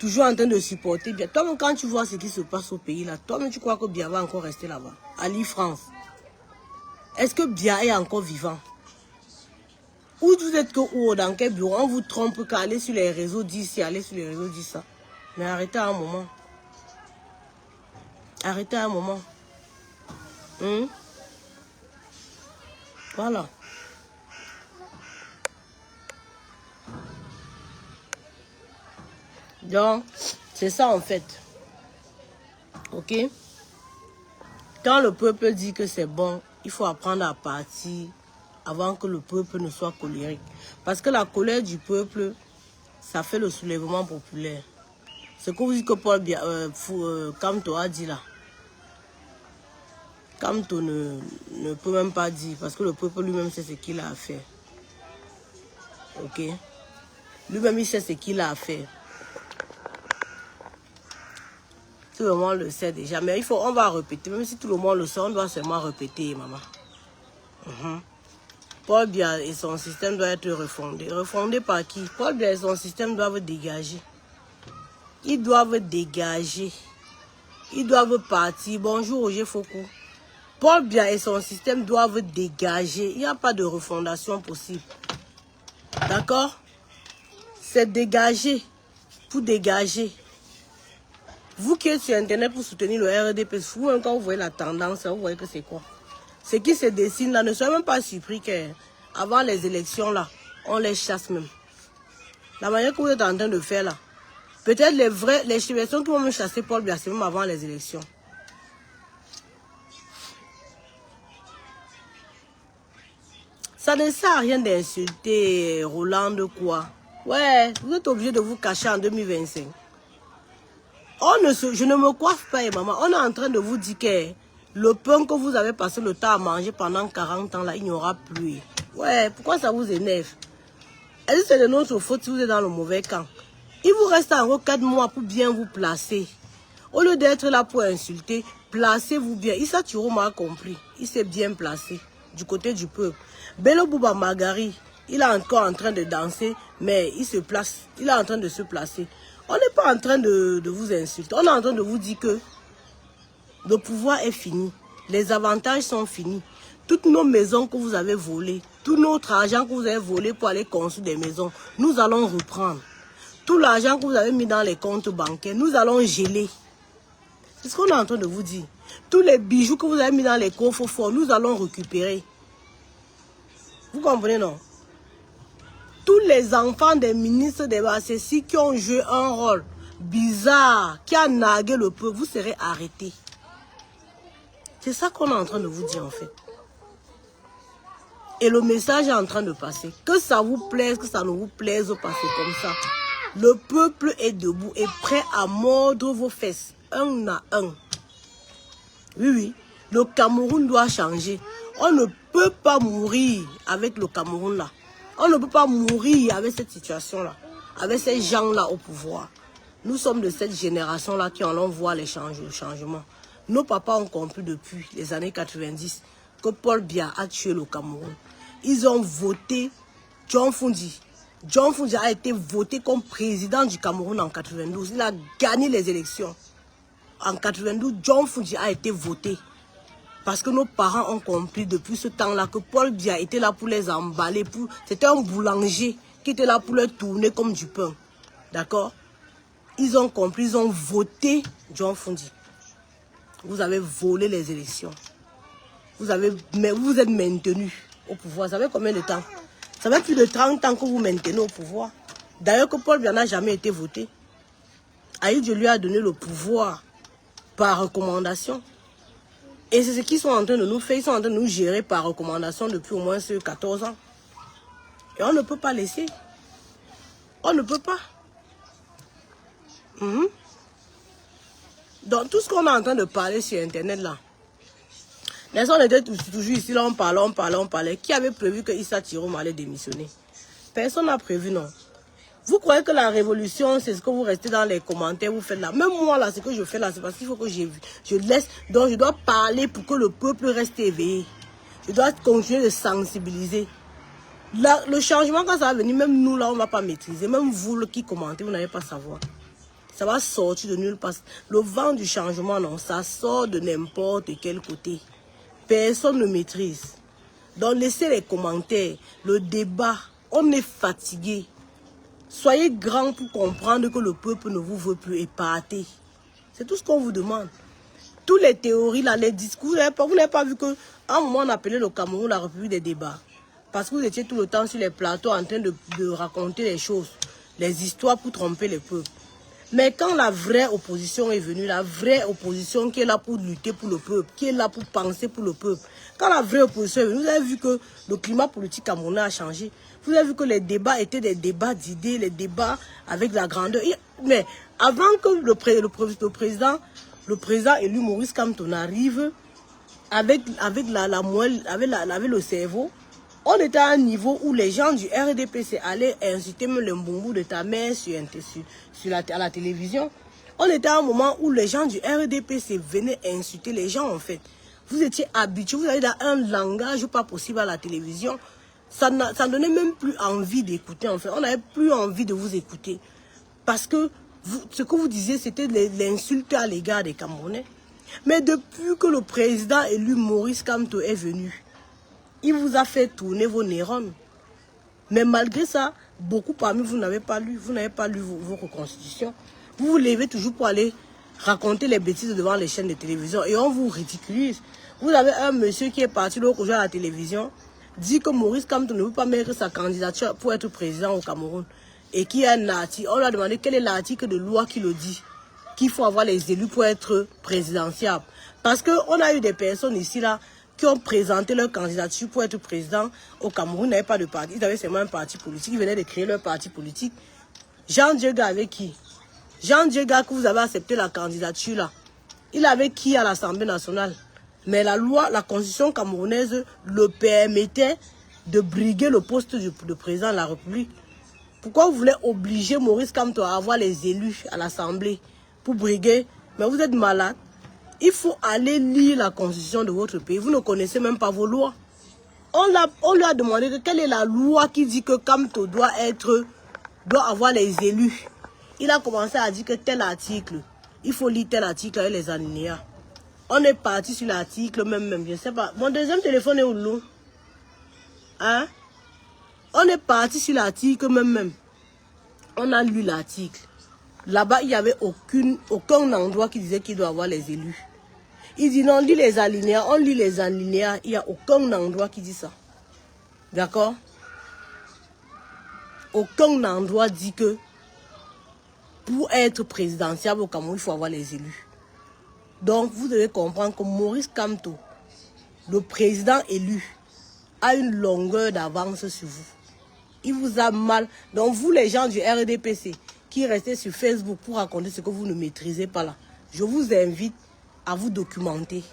Toujours en train de supporter bien. Toi-même, quand tu vois ce qui se passe au pays, là, toi-même, tu crois que Biya va encore rester là-bas. Ali France. Est-ce que Biya est encore vivant? Ou vous êtes que ou dans quel bureau? On vous trompe qu'aller sur les réseaux d'ici, aller sur les réseaux d'ici ça. Mais arrêtez un moment. Arrêtez un moment. Voilà. Donc, c'est ça en fait. Ok? Quand le peuple dit que c'est bon, il faut apprendre à partir avant que le peuple ne soit colérique. Parce que la colère du peuple, ça fait le soulèvement populaire. Ce que vous dites que Paul Biya, Kamto a dit là. Kamto ne peut même pas dire, parce que le peuple lui-même sait ce qu'il a à faire. Ok? Lui-même, il sait ce qu'il a à faire. Tout le monde le sait déjà, mais on va répéter. Même si tout le monde le sait, on doit seulement répéter, maman. Paul Biya et son système doivent être refondés. Refondés par qui? Paul Biya et son système doivent dégager. Ils doivent dégager. Ils doivent partir. Bonjour, Roger Foucault. Paul Biya et son système doivent dégager. Il n'y a pas de refondation possible. D'accord? C'est dégager. Pour dégager. Vous qui êtes sur Internet pour soutenir le RDP, vous, quand vous voyez la tendance, vous voyez que c'est quoi? Ce qui se dessine là, ne soyez même pas surpris qu'avant les élections là, on les chasse même. La manière que vous êtes en train de faire là, peut-être les personnes qui vont me chasser Paul Biya, c'est même avant les élections. Ça ne sert à rien d'insulter Roland de quoi. Ouais, vous êtes obligé de vous cacher en 2025. Je ne me coiffe pas, maman. On est en train de vous dire que le pain que vous avez passé le temps à manger pendant 40 ans, là, il n'y aura plus. Ouais, pourquoi ça vous énerve? Est-ce que c'est de notre faute si vous êtes dans le mauvais camp? Il vous reste encore 4 mois pour bien vous placer. Au lieu d'être là pour insulter, placez-vous bien. Issa Chiroma a compris. Il s'est bien placé du côté du peuple. Bello Bouba Magari, il est encore en train de danser, mais il se place. Il est en train de se placer. On n'est pas en train de vous insulter. On est en train de vous dire que le pouvoir est fini. Les avantages sont finis. Toutes nos maisons que vous avez volées, tout notre argent que vous avez volé pour aller construire des maisons, nous allons reprendre. Tout l'argent que vous avez mis dans les comptes bancaires, nous allons geler. C'est ce qu'on est en train de vous dire. Tous les bijoux que vous avez mis dans les coffres forts, nous allons récupérer. comprenez, non? Tous les enfants des ministres des Bassessi qui ont joué un rôle bizarre, qui a nargué le peuple, vous serez arrêtés. C'est ça qu'on est en train de vous dire en fait. Et le message est en train de passer. Que ça vous plaise, que ça ne vous plaise pas, c'est comme ça. Le peuple est debout et prêt à mordre vos fesses, un à un. Oui, oui, le Cameroun doit changer. On ne peut pas mourir avec le Cameroun là. On ne peut pas mourir avec cette situation-là, avec ces gens-là au pouvoir. Nous sommes de cette génération-là qui allons voir les changements. Nos papas ont compris depuis les années 90 que Paul Biya a tué le Cameroun. Ils ont voté John Fundi. John Fundi a été voté comme président du Cameroun en 92. Il a gagné les élections. En 92, John Fundi a été voté. Parce que nos parents ont compris depuis ce temps-là que Paul Biya était là pour les emballer. C'était un boulanger qui était là pour les tourner comme du pain. D'accord? Ils ont compris, ils ont voté John Fundi. Vous avez volé les élections. Vous êtes maintenu au pouvoir. Ça fait combien de temps? Ça fait plus de 30 ans que vous maintenez au pouvoir. D'ailleurs que Paul Biya n'a jamais été voté. Aïdjo lui a donné le pouvoir par recommandation. Et c'est ce qu'ils sont en train de nous faire. Ils sont en train de nous gérer par recommandation depuis au moins 14 ans. Et on ne peut pas laisser. On ne peut pas. Donc tout ce qu'on est en train de parler sur Internet là. On était toujours ici, là, on parlait. Qui avait prévu que Issa Tirom allait démissionner? Personne n'a prévu, non. Vous croyez que la révolution, c'est ce que vous restez dans les commentaires, vous faites là. Même moi, là, ce que je fais là, c'est parce qu'il faut que je laisse. Donc, je dois parler pour que le peuple reste éveillé. Je dois continuer de sensibiliser. Là, le changement, quand ça va venir, même nous, là, on ne va pas maîtriser. Même vous qui commentez, vous n'allez pas savoir. Ça va sortir de nulle part. Le vent du changement, non, ça sort de n'importe quel côté. Personne ne maîtrise. Donc, laissez les commentaires, le débat. On est fatigué. Soyez grands pour comprendre que le peuple ne vous veut plus et partez. C'est tout ce qu'on vous demande. Toutes les théories, là, les discours, vous n'avez pas vu qu'à un moment, on appelait le Cameroun la République des débats. Parce que vous étiez tout le temps sur les plateaux en train de raconter les choses, les histoires pour tromper les peuples. Mais quand la vraie opposition est venue, la vraie opposition qui est là pour lutter pour le peuple, qui est là pour penser pour le peuple, quand la vraie opposition est venue, vous avez vu que le climat politique camerounais a changé. Vous avez vu que les débats étaient des débats d'idées, les débats avec la grandeur. Mais avant que le président élu Maurice Kamto arrive avec le cerveau, on était à un niveau où les gens du RDPC allaient insulter même le mbongo de ta mère à la télévision. On était à un moment où les gens du RDPC venaient insulter les gens en fait. Vous étiez habitués, vous avez un langage pas possible à la télévision. Ça ne donnait même plus envie d'écouter en fait. On n'avait plus envie de vous écouter. Parce que ce que vous disiez, c'était l'insulte à l'égard des Camerounais. Mais depuis que le président élu Maurice Kamto est venu, il vous a fait tourner vos neurones. Mais malgré ça, beaucoup parmi vous n'avez pas lu. Vous n'avez pas lu vos reconstitutions. Vous vous levez toujours pour aller raconter les bêtises devant les chaînes de télévision. Et on vous ridiculise. Vous avez un monsieur qui est parti l'autre jour à la télévision, dit que Maurice Kamto ne veut pas mettre sa candidature pour être président au Cameroun. Et qui est un article. On lui a demandé quel est l'article de loi qui le dit. Qu'il faut avoir les élus pour être présidentiable. Parce qu'on a eu des personnes ici là qui ont présenté leur candidature pour être président au Cameroun, n'avaient pas de parti. Ils avaient seulement un parti politique. Ils venaient de créer leur parti politique. Jean Diega avec qui? Jean Diega, que vous avez accepté la candidature là, il avait qui à l'Assemblée nationale? Mais la loi, la constitution camerounaise le permettait de briguer le poste de président de la République. Pourquoi vous voulez obliger Maurice Kamto à avoir les élus à l'Assemblée pour briguer? Mais vous êtes malade. Il faut aller lire la constitution de votre pays. Vous ne connaissez même pas vos lois. On lui a demandé quelle est la loi qui dit que Kamto doit avoir les élus. Il a commencé à dire que tel article, il faut lire tel article avec les alinéas. On est parti sur l'article même, je ne sais pas. Mon deuxième téléphone est où, l'eau? Hein? On est parti sur l'article même. On a lu l'article. Là-bas, il n'y avait aucun endroit qui disait qu'il doit avoir les élus. Il dit non, on lit les alinéas, il n'y a aucun endroit qui dit ça. D'accord? Aucun endroit dit que pour être présidentiable au Cameroun, il faut avoir les élus. Donc, vous devez comprendre que Maurice Kamto, le président élu, a une longueur d'avance sur vous. Il vous a mal. Donc, vous, les gens du RDPC, qui restez sur Facebook pour raconter ce que vous ne maîtrisez pas là, je vous invite à vous documenter.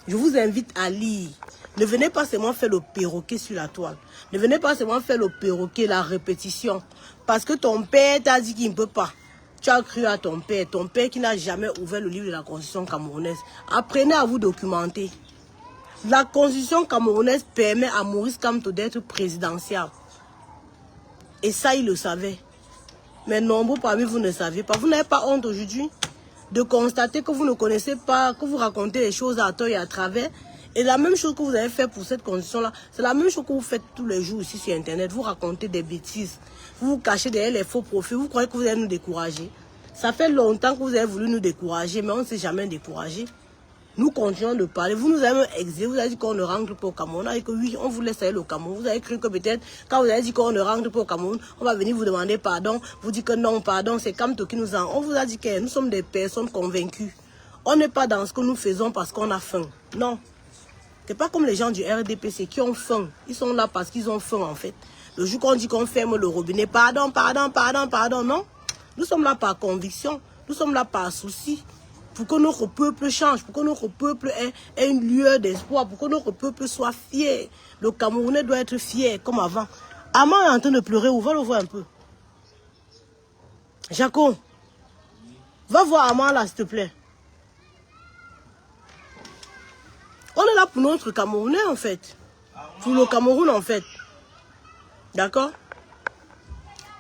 Je vous invite à lire. Ne venez pas seulement faire le perroquet sur la toile. Ne venez pas seulement faire le perroquet, la répétition. Parce que ton père t'a dit qu'il ne peut pas. Tu as cru à ton père qui n'a jamais ouvert le livre de la Constitution camerounaise. Apprenez à vous documenter. La Constitution camerounaise permet à Maurice Kamto d'être présidentiable. Et ça, il le savait. Mais nombreux parmi vous ne saviez pas. Vous n'avez pas honte aujourd'hui de constater que vous ne connaissez pas, que vous racontez les choses à tort et à travers. Et la même chose que vous avez fait pour cette condition-là, c'est la même chose que vous faites tous les jours ici sur Internet. Vous racontez des bêtises. Vous vous cachez derrière les faux profils. Vous croyez que vous allez nous décourager. Ça fait longtemps que vous avez voulu nous décourager, mais on ne s'est jamais découragé. Nous continuons de parler. Vous nous avez exilé. Vous avez dit qu'on ne rentre pas au Cameroun. On a dit que oui, on vous laisse aller au Cameroun. Vous avez cru que peut-être, quand vous avez dit qu'on ne rentre pas au Cameroun, on va venir vous demander pardon. Vous dites que non, pardon, c'est Kamto qui nous a... On vous a dit que nous sommes des personnes convaincues. On n'est pas dans ce que nous faisons parce qu'on a faim. Non. C'est pas comme les gens du RDPC qui ont faim. Ils sont là parce qu'ils ont faim en fait. Le jour qu'on dit qu'on ferme le robinet, pardon, pardon, pardon, pardon, non. Nous sommes là par conviction. Nous sommes là par souci. Pour que notre peuple change, pour que notre peuple ait une lueur d'espoir, pour que notre peuple soit fier. Le Camerounais doit être fier, comme avant. Amand est en train de pleurer, on va le voir un peu. Jaco, va voir Amand là, s'il te plaît. On est là pour notre Camerounais, en fait. Pour le Cameroun, en fait. D'accord?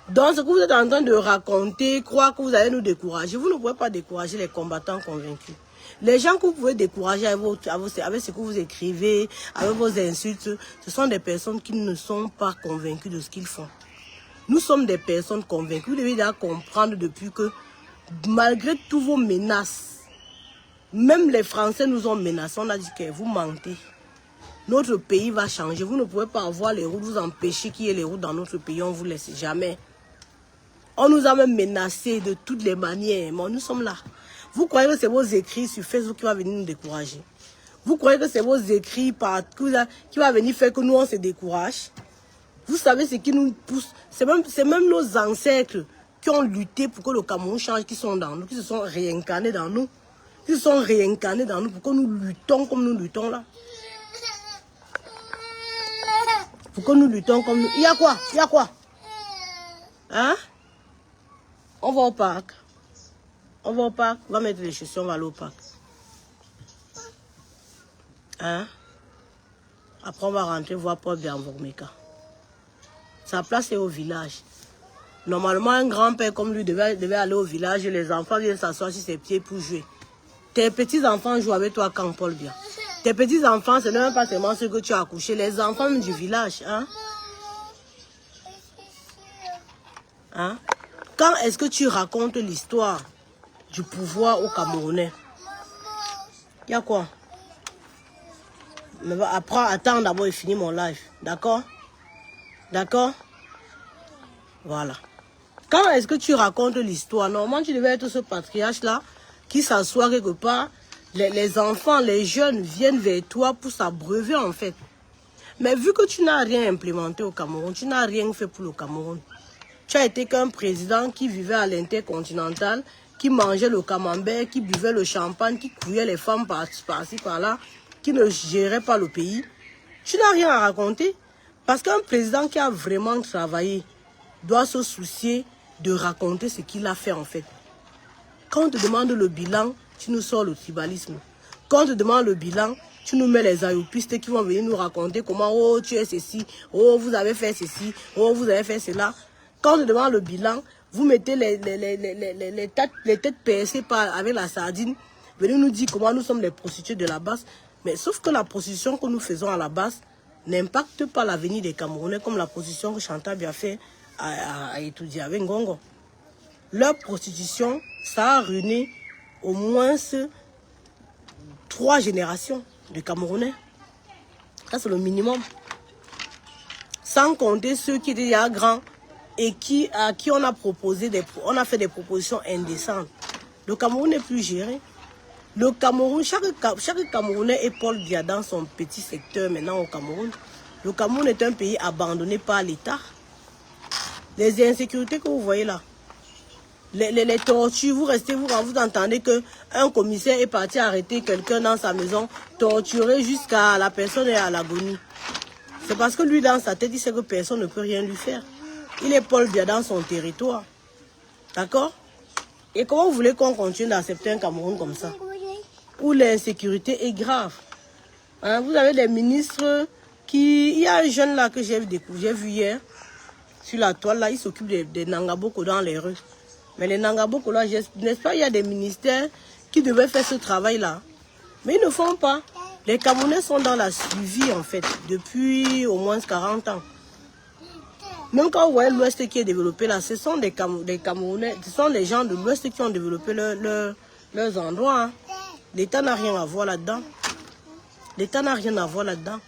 Donc, ce que vous êtes en train de raconter, croire que vous allez nous décourager, vous ne pouvez pas décourager les combattants convaincus. Les gens que vous pouvez décourager avec ce que vous écrivez, avec vos insultes, ce sont des personnes qui ne sont pas convaincues de ce qu'ils font. Nous sommes des personnes convaincues. Vous devez déjà comprendre depuis que, malgré tous vos menaces, même les Français nous ont menacés. On a dit que vous mentez. Notre pays va changer. Vous ne pouvez pas avoir les routes, vous empêcher qu'il y ait les routes dans notre pays. On ne vous laisse jamais. On nous a même menacés de toutes les manières. Mais nous sommes là. Vous croyez que c'est vos écrits sur Facebook qui va venir nous décourager? Vous croyez que c'est vos écrits qui va venir faire que nous on se décourage? Vous savez ce qui nous pousse? C'est même nos ancêtres qui ont lutté pour que le Cameroun change, qui sont dans nous, qui se sont réincarnés dans nous. Qui se sont réincarnés dans nous pour que nous luttons comme nous luttons là. Pour que nous luttons comme nous... Il y a quoi? Il y a quoi? Hein? On va au parc. On va au parc. On va mettre les chaussures, on va aller au parc. Hein? Après, on va rentrer voir Paul Bianvormeka. Sa place est au village. Normalement, un grand-père comme lui devait aller au village et les enfants viennent s'asseoir sur ses pieds pour jouer. Tes petits-enfants jouent avec toi quand Paul vient. Tes petits-enfants, ce n'est même pas seulement ceux que tu as accouchés, les enfants du village. Hein? Hein? Quand est-ce que tu racontes l'histoire du pouvoir au Camerounais? Il y a quoi? Mais après, attends d'abord et finis mon live. D'accord? D'accord? Voilà. Quand est-ce que tu racontes l'histoire? Normalement, tu devais être ce patriarche-là qui s'assoit quelque part. Les enfants, les jeunes viennent vers toi pour s'abreuver en fait. Mais vu que tu n'as rien implémenté au Cameroun, tu n'as rien fait pour le Cameroun. Tu as été qu'un président qui vivait à l'intercontinental, qui mangeait le camembert, qui buvait le champagne, qui couillait les femmes par-ci, par-là, qui ne gérait pas le pays. Tu n'as rien à raconter. Parce qu'un président qui a vraiment travaillé doit se soucier de raconter ce qu'il a fait en fait. Quand on te demande le bilan, tu nous sors le tribalisme. Quand on te demande le bilan, tu nous mets les ayopistes qui vont venir nous raconter comment, oh, tu es ceci, oh, vous avez fait ceci, oh, vous avez fait cela. Quand on te demande le bilan, vous mettez les têtes percées avec la sardine, venez nous dire comment nous sommes les prostituées de la base. Mais sauf que la prostitution que nous faisons à la base n'impacte pas l'avenir des Camerounais comme la prostitution que Chantal Biafé a étudiée avec Ngongo. Leur prostitution, ça a ruiné au moins 3 générations de Camerounais. Ça, c'est le minimum. sans compter ceux qui étaient déjà grands et à qui on a fait des propositions indécentes. Le Cameroun n'est plus géré. Le Cameroun, chaque Camerounais est Paul Biya dans son petit secteur maintenant au Cameroun. Le Cameroun est un pays abandonné par l'État. Les insécurités que vous voyez là, les tortures, vous entendez qu'un commissaire est parti arrêter quelqu'un dans sa maison, torturer jusqu'à la personne est à l'agonie. C'est parce que lui, dans sa tête, il sait que personne ne peut rien lui faire. Il est Paul Biya dans son territoire. D'accord? Et comment vous voulez qu'on continue d'accepter un Cameroun comme ça? Où l'insécurité est grave. Hein? Vous avez des ministres qui... Il y a un jeune là que j'ai vu hier, sur la toile là, il s'occupe des Nangaboko dans les rues. Mais les Nangaboko là, n'est-ce pas, il y a des ministères qui devaient faire ce travail-là. Mais ils ne font pas. Les Camerounais sont dans la suivi en fait, depuis au moins 40 ans. Même quand vous voyez l'Ouest qui est développé là, ce sont des Camerounais, ce sont les gens de l'Ouest qui ont développé leurs endroits. Hein. L'État n'a rien à voir là-dedans. L'État n'a rien à voir là-dedans.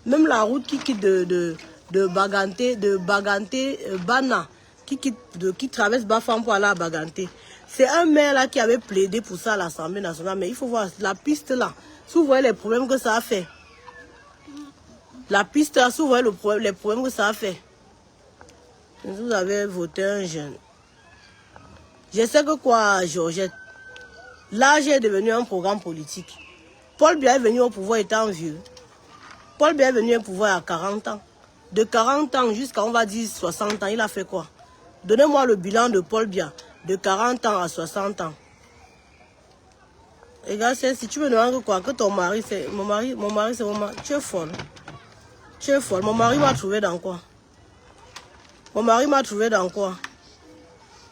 Même la route qui quitte de Baganté, Bana, qui traverse Bafam pour aller à Baganté. C'est un maire là qui avait plaidé pour ça à l'Assemblée nationale. Mais il faut voir la piste là. Si vous voyez les problèmes que ça a fait. La piste là, si vous voyez les problèmes que ça a fait. Vous avez voté un jeune. Je sais que quoi, Georgette. L'âge est devenu un programme politique. Paul Biya est venu au pouvoir étant vieux. Paul Biya est venu au pouvoir à 40 ans. De 40 ans jusqu'à, on va dire, 60 ans, il a fait quoi? Donnez-moi le bilan de Paul Biya. De 40 ans à 60 ans. Et gars, si tu me demandes quoi, que ton mari, c'est... Mon mari, c'est mon mari. Tu es folle. Tu es folle. Mon mari m'a trouvé dans quoi? Mon mari m'a trouvé dans quoi?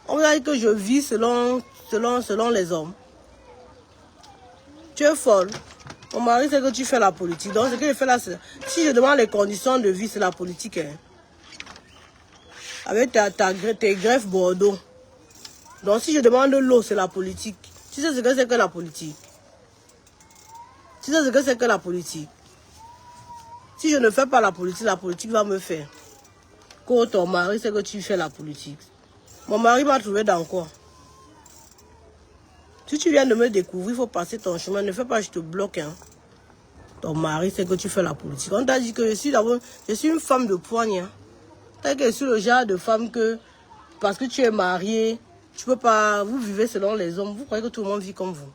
On va dire que je vis selon les hommes. Tu es folle. Mon mari, c'est que tu fais la politique. Donc, ce que je fais là, c'est... Si je demande les conditions de vie, c'est la politique. Hein. Avec tes greffes Bordeaux. Donc, si je demande de l'eau, c'est la politique. Tu sais ce que c'est que la politique? Tu sais ce que c'est que la politique? Si je ne fais pas la politique va me faire. Quand ton mari, c'est que tu fais la politique. Mon mari m'a trouvé dans quoi? Si tu viens de me découvrir, il faut passer ton chemin. Ne fais pas, je te bloque. Hein. Ton mari, c'est que tu fais la politique. On t'a dit que je suis une femme de poigne. Hein. T'as que je suis le genre de femme que, parce que tu es mariée, tu peux pas, vous vivez selon les hommes. Vous croyez que tout le monde vit comme vous.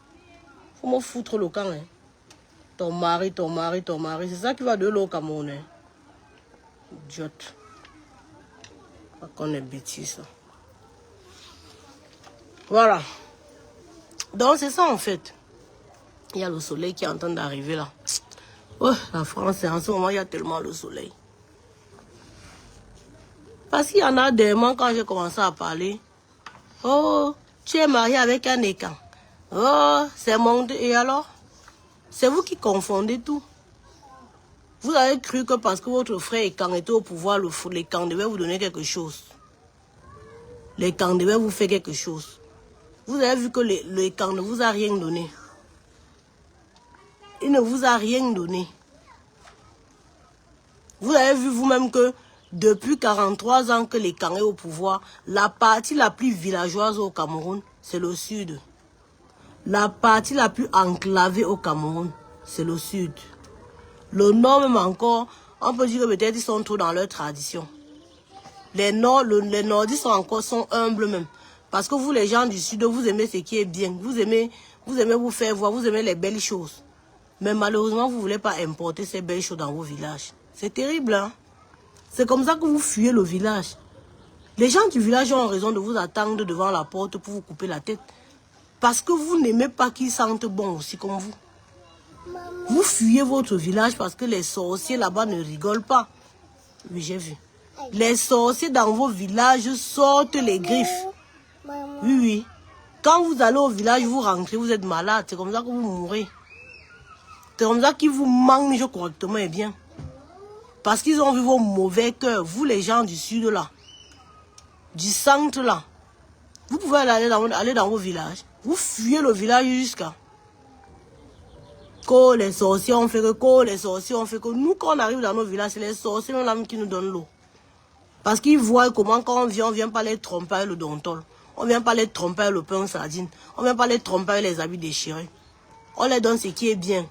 Faut me foutre le camp. Hein. Ton mari. C'est ça qui va de l'eau au Cameroun. Hein. Idiote. Pas qu'on est bêtise. Voilà. Donc c'est ça en fait. Il y a le soleil qui est en train d'arriver là. Oh, la France, en ce moment, il y a tellement le soleil. Parce qu'il y en a des moments quand j'ai commencé à parler. Oh, tu es marié avec un écan. Oh, c'est mon... Et alors? C'est vous qui confondez tout. Vous avez cru que parce que votre frère écan était au pouvoir, l'écan devait vous donner quelque chose. L'écan devait vous faire quelque chose. Vous avez vu que l'écan ne vous a rien donné. Il ne vous a rien donné. Vous avez vu vous-même que depuis 43 ans que l'écan est au pouvoir, la partie la plus villageoise au Cameroun, c'est le sud. La partie la plus enclavée au Cameroun, c'est le sud. Le nord même encore, on peut dire que peut-être ils sont trop dans leur tradition. Les nordistes sont humbles même. Parce que vous, les gens du sud, vous aimez ce qui est bien. Vous aimez vous faire voir, vous aimez les belles choses. Mais malheureusement, vous ne voulez pas importer ces belles choses dans vos villages. C'est terrible, hein? C'est comme ça que vous fuyez le village. Les gens du village ont raison de vous attendre devant la porte pour vous couper la tête. Parce que vous n'aimez pas qu'ils sentent bon aussi comme vous. Vous fuyez votre village parce que les sorciers là-bas ne rigolent pas. Oui, j'ai vu. Les sorciers dans vos villages sortent les griffes. Oui, oui. Quand vous allez au village, vous rentrez, vous êtes malade. C'est comme ça que vous mourrez. C'est comme ça qu'ils vous mangent correctement et bien. Parce qu'ils ont vu vos mauvais cœurs. Vous, les gens du sud là, du centre là, vous pouvez aller dans vos villages. Vous fuyez le village jusqu'à... Que les sorciers ont fait que les sorciers ont fait que. Nous, quand on arrive dans nos villages, c'est les sorciers même qui nous donnent l'eau. Parce qu'ils voient comment quand on vient pas les tromper avec le dontol. On vient pas les tromper avec le pain sardine. On vient pas les tromper avec les habits déchirés. On les donne ce qui est bien.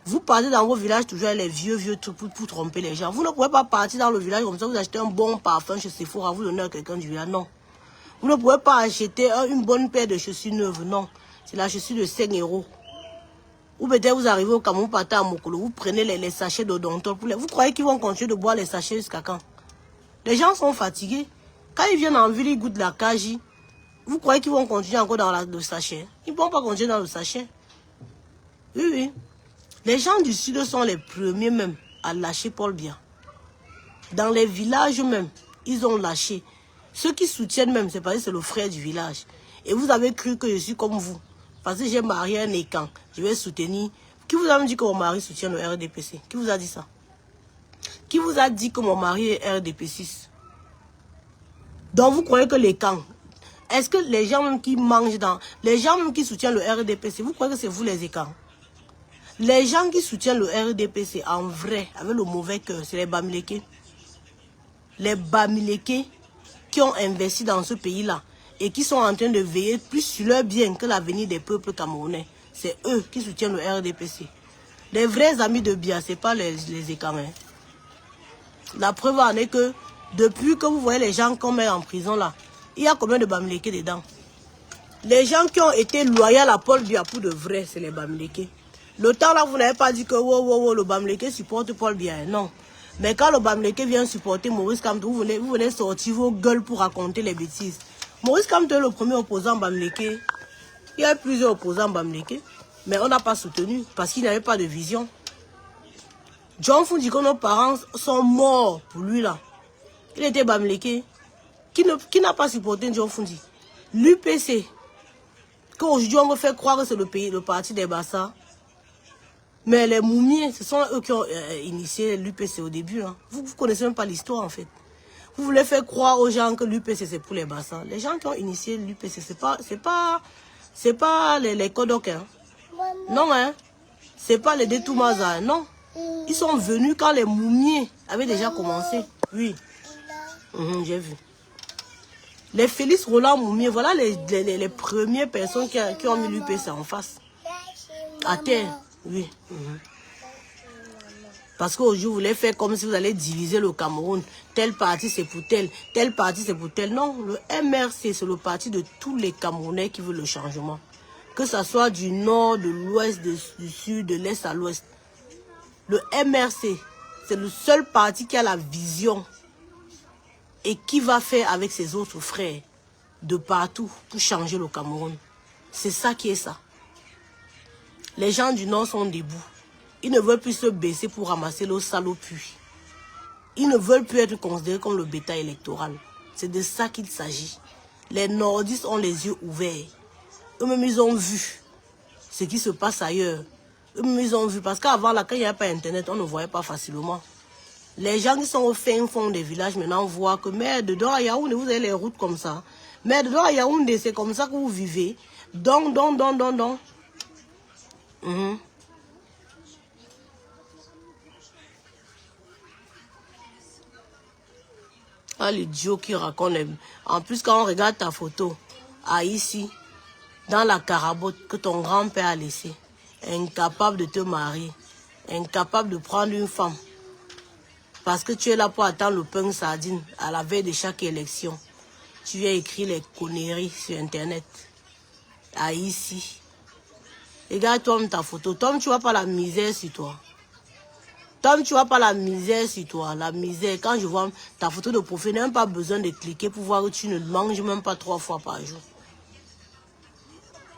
Vous partez dans vos villages toujours avec les vieux trucs pour tromper les gens. Vous ne pouvez pas partir dans le village comme ça, vous achetez un bon parfum chez Sephora, vous donnez à quelqu'un du village, non. Vous ne pouvez pas acheter une bonne paire de chaussures neuves, non. C'est la chaussure de 5 €. Ou peut-être vous arrivez au Cameroun, vous partez à Mokolo, vous prenez les sachets d'odontol. Vous croyez qu'ils vont continuer de boire les sachets jusqu'à quand? Les gens sont fatigués. Quand ils viennent en ville, ils goûtent la cagie. Vous croyez qu'ils vont continuer encore dans le sachet? Ils ne vont pas continuer dans le sachet. Oui, oui. Les gens du sud sont les premiers même à lâcher Paul Biya. Dans les villages même, ils ont lâché. Ceux qui soutiennent même, c'est parce que c'est le frère du village. Et vous avez cru que je suis comme vous. Parce que j'ai marié un écan. Je vais soutenir. Qui vous a dit que mon mari soutient le RDPC? Qui vous a dit ça? Qui vous a dit que mon mari est RDP6? Donc vous croyez que les camps, est-ce que les gens même qui mangent dans, les gens même qui soutiennent le RDPC, vous croyez que c'est vous les écans? Les gens qui soutiennent le RDPC en vrai, avec le mauvais cœur, c'est les Bamileke. Les Bamileke qui ont investi dans ce pays-là et qui sont en train de veiller plus sur leur bien que l'avenir des peuples camerounais. C'est eux qui soutiennent le RDPC. Les vrais amis de Biya, ce n'est pas les écans. Hein. La preuve en est que depuis que vous voyez les gens qu'on met en prison là, il y a combien de Bamileke dedans? Les gens qui ont été loyaux à Paul Biya pour de vrai, c'est les Bamileke. Le temps là, vous n'avez pas dit que le Bamileke supporte Paul Biya. Non. Mais quand le Bamileke vient supporter Maurice Kamto, vous venez sortir vos gueules pour raconter les bêtises. Maurice Kamto est le premier opposant Bamileke. Il y a plusieurs opposants Bamileke, mais on n'a pas soutenu parce qu'il n'avait pas de vision. John Fou dit que nos parents sont morts pour lui là. Il était Bamileke. Qui n'a pas supporté John Fundi? L'UPC. Qu'aujourd'hui on me fait croire que c'est le parti des Bassa. Mais les Moumiers, ce sont eux qui ont initié l'UPC au début. Hein. Vous ne connaissez même pas l'histoire en fait. Vous voulez faire croire aux gens que l'UPC c'est pour les Bassa. Les gens qui ont initié l'UPC, c'est pas les Kodok. Hein. Non, hein. C'est pas les Détoumaza. Non. Ils sont venus quand les Moumiers avaient déjà commencé. Oui. J'ai vu. Les Félix Roland Moumier, voilà les premières personnes qui ont mis l'UPC en face. À terre. Oui. Parce qu'aujourd'hui, vous voulez faire comme si vous allez diviser le Cameroun. Tel parti, c'est pour tel parti, c'est pour tel. Non, le MRC, c'est le parti de tous les Camerounais qui veulent le changement. Que ce soit du nord, de l'ouest, du sud, de l'est à l'ouest. Le MRC, c'est le seul parti qui a la vision et qui va faire avec ses autres frères de partout pour changer le Cameroun. C'est ça qui est ça. Les gens du Nord sont debout. Ils ne veulent plus se baisser pour ramasser le salopui. Ils ne veulent plus être considérés comme le bétail électoral. C'est de ça qu'il s'agit. Les nordistes ont les yeux ouverts. Eux-mêmes, ils ont vu ce qui se passe ailleurs. Eux-mêmes, ils ont vu. Parce qu'avant, là, quand il n'y avait pas Internet, on ne voyait pas facilement. Les gens qui sont au fin fond des villages maintenant voient que, mais dedans à Yaoundé, vous avez les routes comme ça. Mais dedans à Yaoundé, c'est comme ça que vous vivez. Donc. Ah, l'idiot qui raconte. En plus, quand on regarde ta photo, ici, dans la carabote que ton grand-père a laissée, incapable de te marier, incapable de prendre une femme, parce que tu es là pour attendre le pain sardine à la veille de chaque élection. Tu viens écrire les conneries sur Internet. Ici. Regarde toi ta photo. Toi, tu vois pas la misère sur toi. Tom, tu vois pas la misère sur toi. La misère, quand je vois ta photo de profil, je n'ai même pas besoin de cliquer pour voir que tu ne manges même pas 3 fois par jour.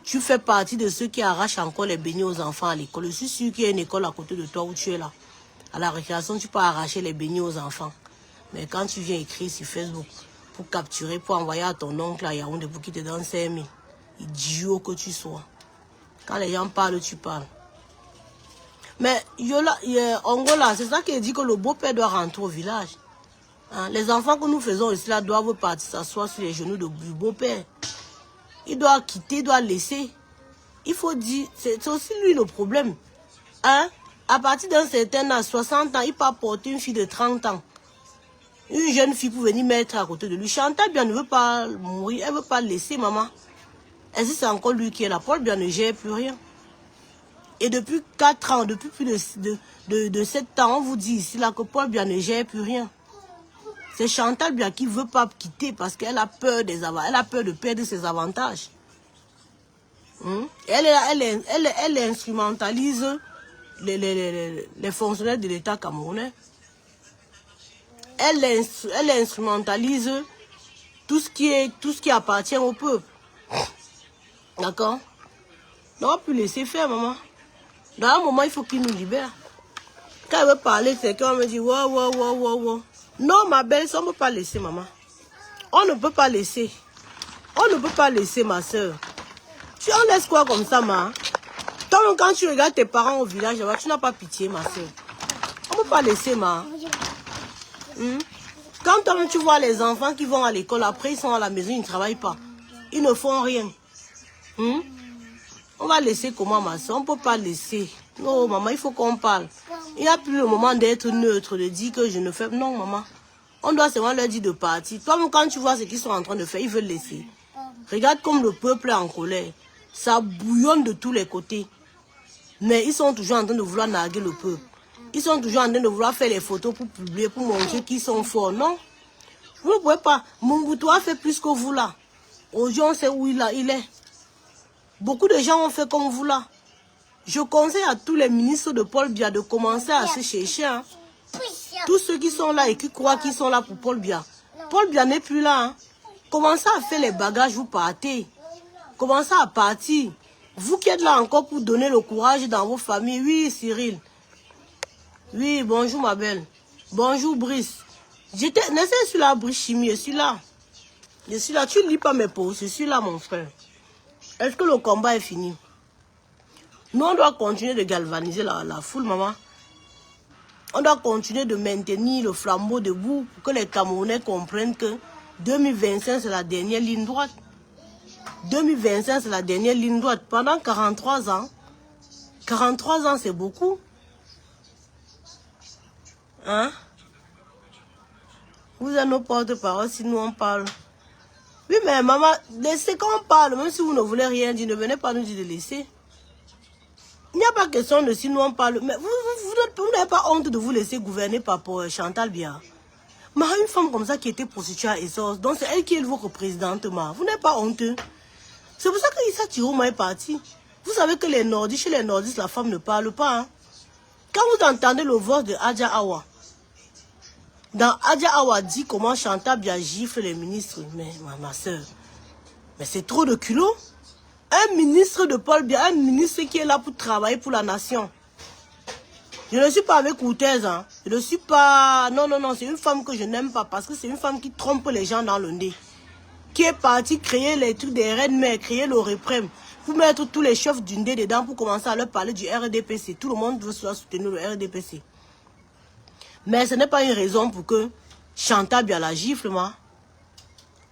Tu fais partie de ceux qui arrachent encore les beignets aux enfants à l'école. Je suis sûr qu'il y a une école à côté de toi où tu es là. À la récréation, tu peux arracher les beignets aux enfants. Mais quand tu viens écrire sur Facebook pour capturer, pour envoyer à ton oncle à Yaoundé pour qu'il te donne 5 000, idiot que tu sois. Quand les gens parlent, tu parles. Mais Angola, c'est ça qui dit que le beau-père doit rentrer au village. Hein? Les enfants que nous faisons ici là doivent partir s'asseoir sur les genoux du beau-père. Il doit quitter, il doit laisser. Il faut dire, c'est aussi lui le problème. Hein? À partir d'un certain âge, 60 ans, il peut porter une fille de 30 ans. Une jeune fille pour venir mettre à côté de lui. Chantal Biya ne veut pas mourir, elle ne veut pas laisser maman. Est-ce que c'est encore lui qui est là? Paul Biya ne gère plus rien. Et depuis 4 ans, depuis plus de 7 ans, on vous dit ici là que Paul Biya ne gère plus rien. C'est Chantal Biya qui ne veut pas quitter parce qu'elle a peur elle a peur de perdre ses avantages. Elle instrumentalise les fonctionnaires de l'État camerounais. Elle instrumentalise tout ce qui appartient au peuple. D'accord? On va plus laisser faire, maman. Dans un moment, il faut qu'il nous libère. Quand elle veut parler, quelqu'un me dit, wow. Non, ma belle, on ne peut pas laisser, maman. On ne peut pas laisser. On ne peut pas laisser, ma soeur. On laisse quoi comme ça, ma? Toi, quand tu regardes tes parents au village, tu n'as pas pitié, ma soeur. On ne peut pas laisser, ma. Quand tu vois les enfants qui vont à l'école, après ils sont à la maison, ils ne travaillent pas. Ils ne font rien. On va laisser comment, ma soeur? On ne peut pas laisser. Non, maman, il faut qu'on parle. Il n'y a plus le moment d'être neutre, de dire que je ne fais... Non, maman. On doit seulement leur dire de partir. Toi, quand tu vois ce qu'ils sont en train de faire, ils veulent laisser. Regarde comme le peuple est en colère. Ça bouillonne de tous les côtés. Mais ils sont toujours en train de vouloir narguer le peuple. Ils sont toujours en train de vouloir faire les photos pour publier, pour montrer qu'ils sont forts. Non. Vous ne pouvez pas. Mobutu a fait plus que vous là. Aujourd'hui, on sait où il est. Beaucoup de gens ont fait comme vous là. Je conseille à tous les ministres de Paul Biya de commencer à se chercher. Hein. Tous ceux qui sont là et qui croient qu'ils sont là pour Paul Biya. Paul Biya n'est plus là. Hein. Commencez à faire les bagages, vous partez. Commencez à partir. Vous qui êtes là encore pour donner le courage dans vos familles. Oui, Cyril. Oui, bonjour ma belle. Bonjour Brice. J'étais, je suis là, Brice Chimie, je suis là. Je suis là, tu ne lis pas mes posts, je suis là mon frère. Est-ce que le combat est fini? Nous, on doit continuer de galvaniser la foule, maman. On doit continuer de maintenir le flambeau debout pour que les Camerounais comprennent que 2025, c'est la dernière ligne droite. 2025, c'est la dernière ligne droite. Pendant 43 ans, 43 ans, c'est beaucoup. Hein? Vous êtes nos porte-parole si nous on parle. Oui, mais maman, laissez quand on parle, même si vous ne voulez rien dire, ne venez pas nous dire de laisser. Il n'y a pas question de si nous on parle. Mais vous n'avez pas honte de vous laisser gouverner par Chantal Biya. Mais une femme comme ça qui était prostituée à Essos, donc c'est elle qui est votre présidente, ma. Vous n'êtes pas honteux. C'est pour ça que Issa Chiroma est parti. Vous savez que les nordistes, chez les nordistes, la femme ne parle pas. Hein. Quand vous entendez le voix de Adja Awa, dans Adja Awa dit comment Chantal Biya gifle les ministres. Mais ma soeur, mais c'est trop de culot. Un ministre de Paul Biya, un ministre qui est là pour travailler pour la nation. Je ne suis pas avec Coutez, hein. Je ne suis pas... Non, c'est une femme que je n'aime pas parce que c'est une femme qui trompe les gens dans le nez. Qui est partie créer les trucs des reines mères, créer le réprème. Pour mettre tous les chefs du nez dedans pour commencer à leur parler du RDPC. Tout le monde veut soutenir le RDPC. Mais ce n'est pas une raison pour que Chantal Biya la gifle, moi.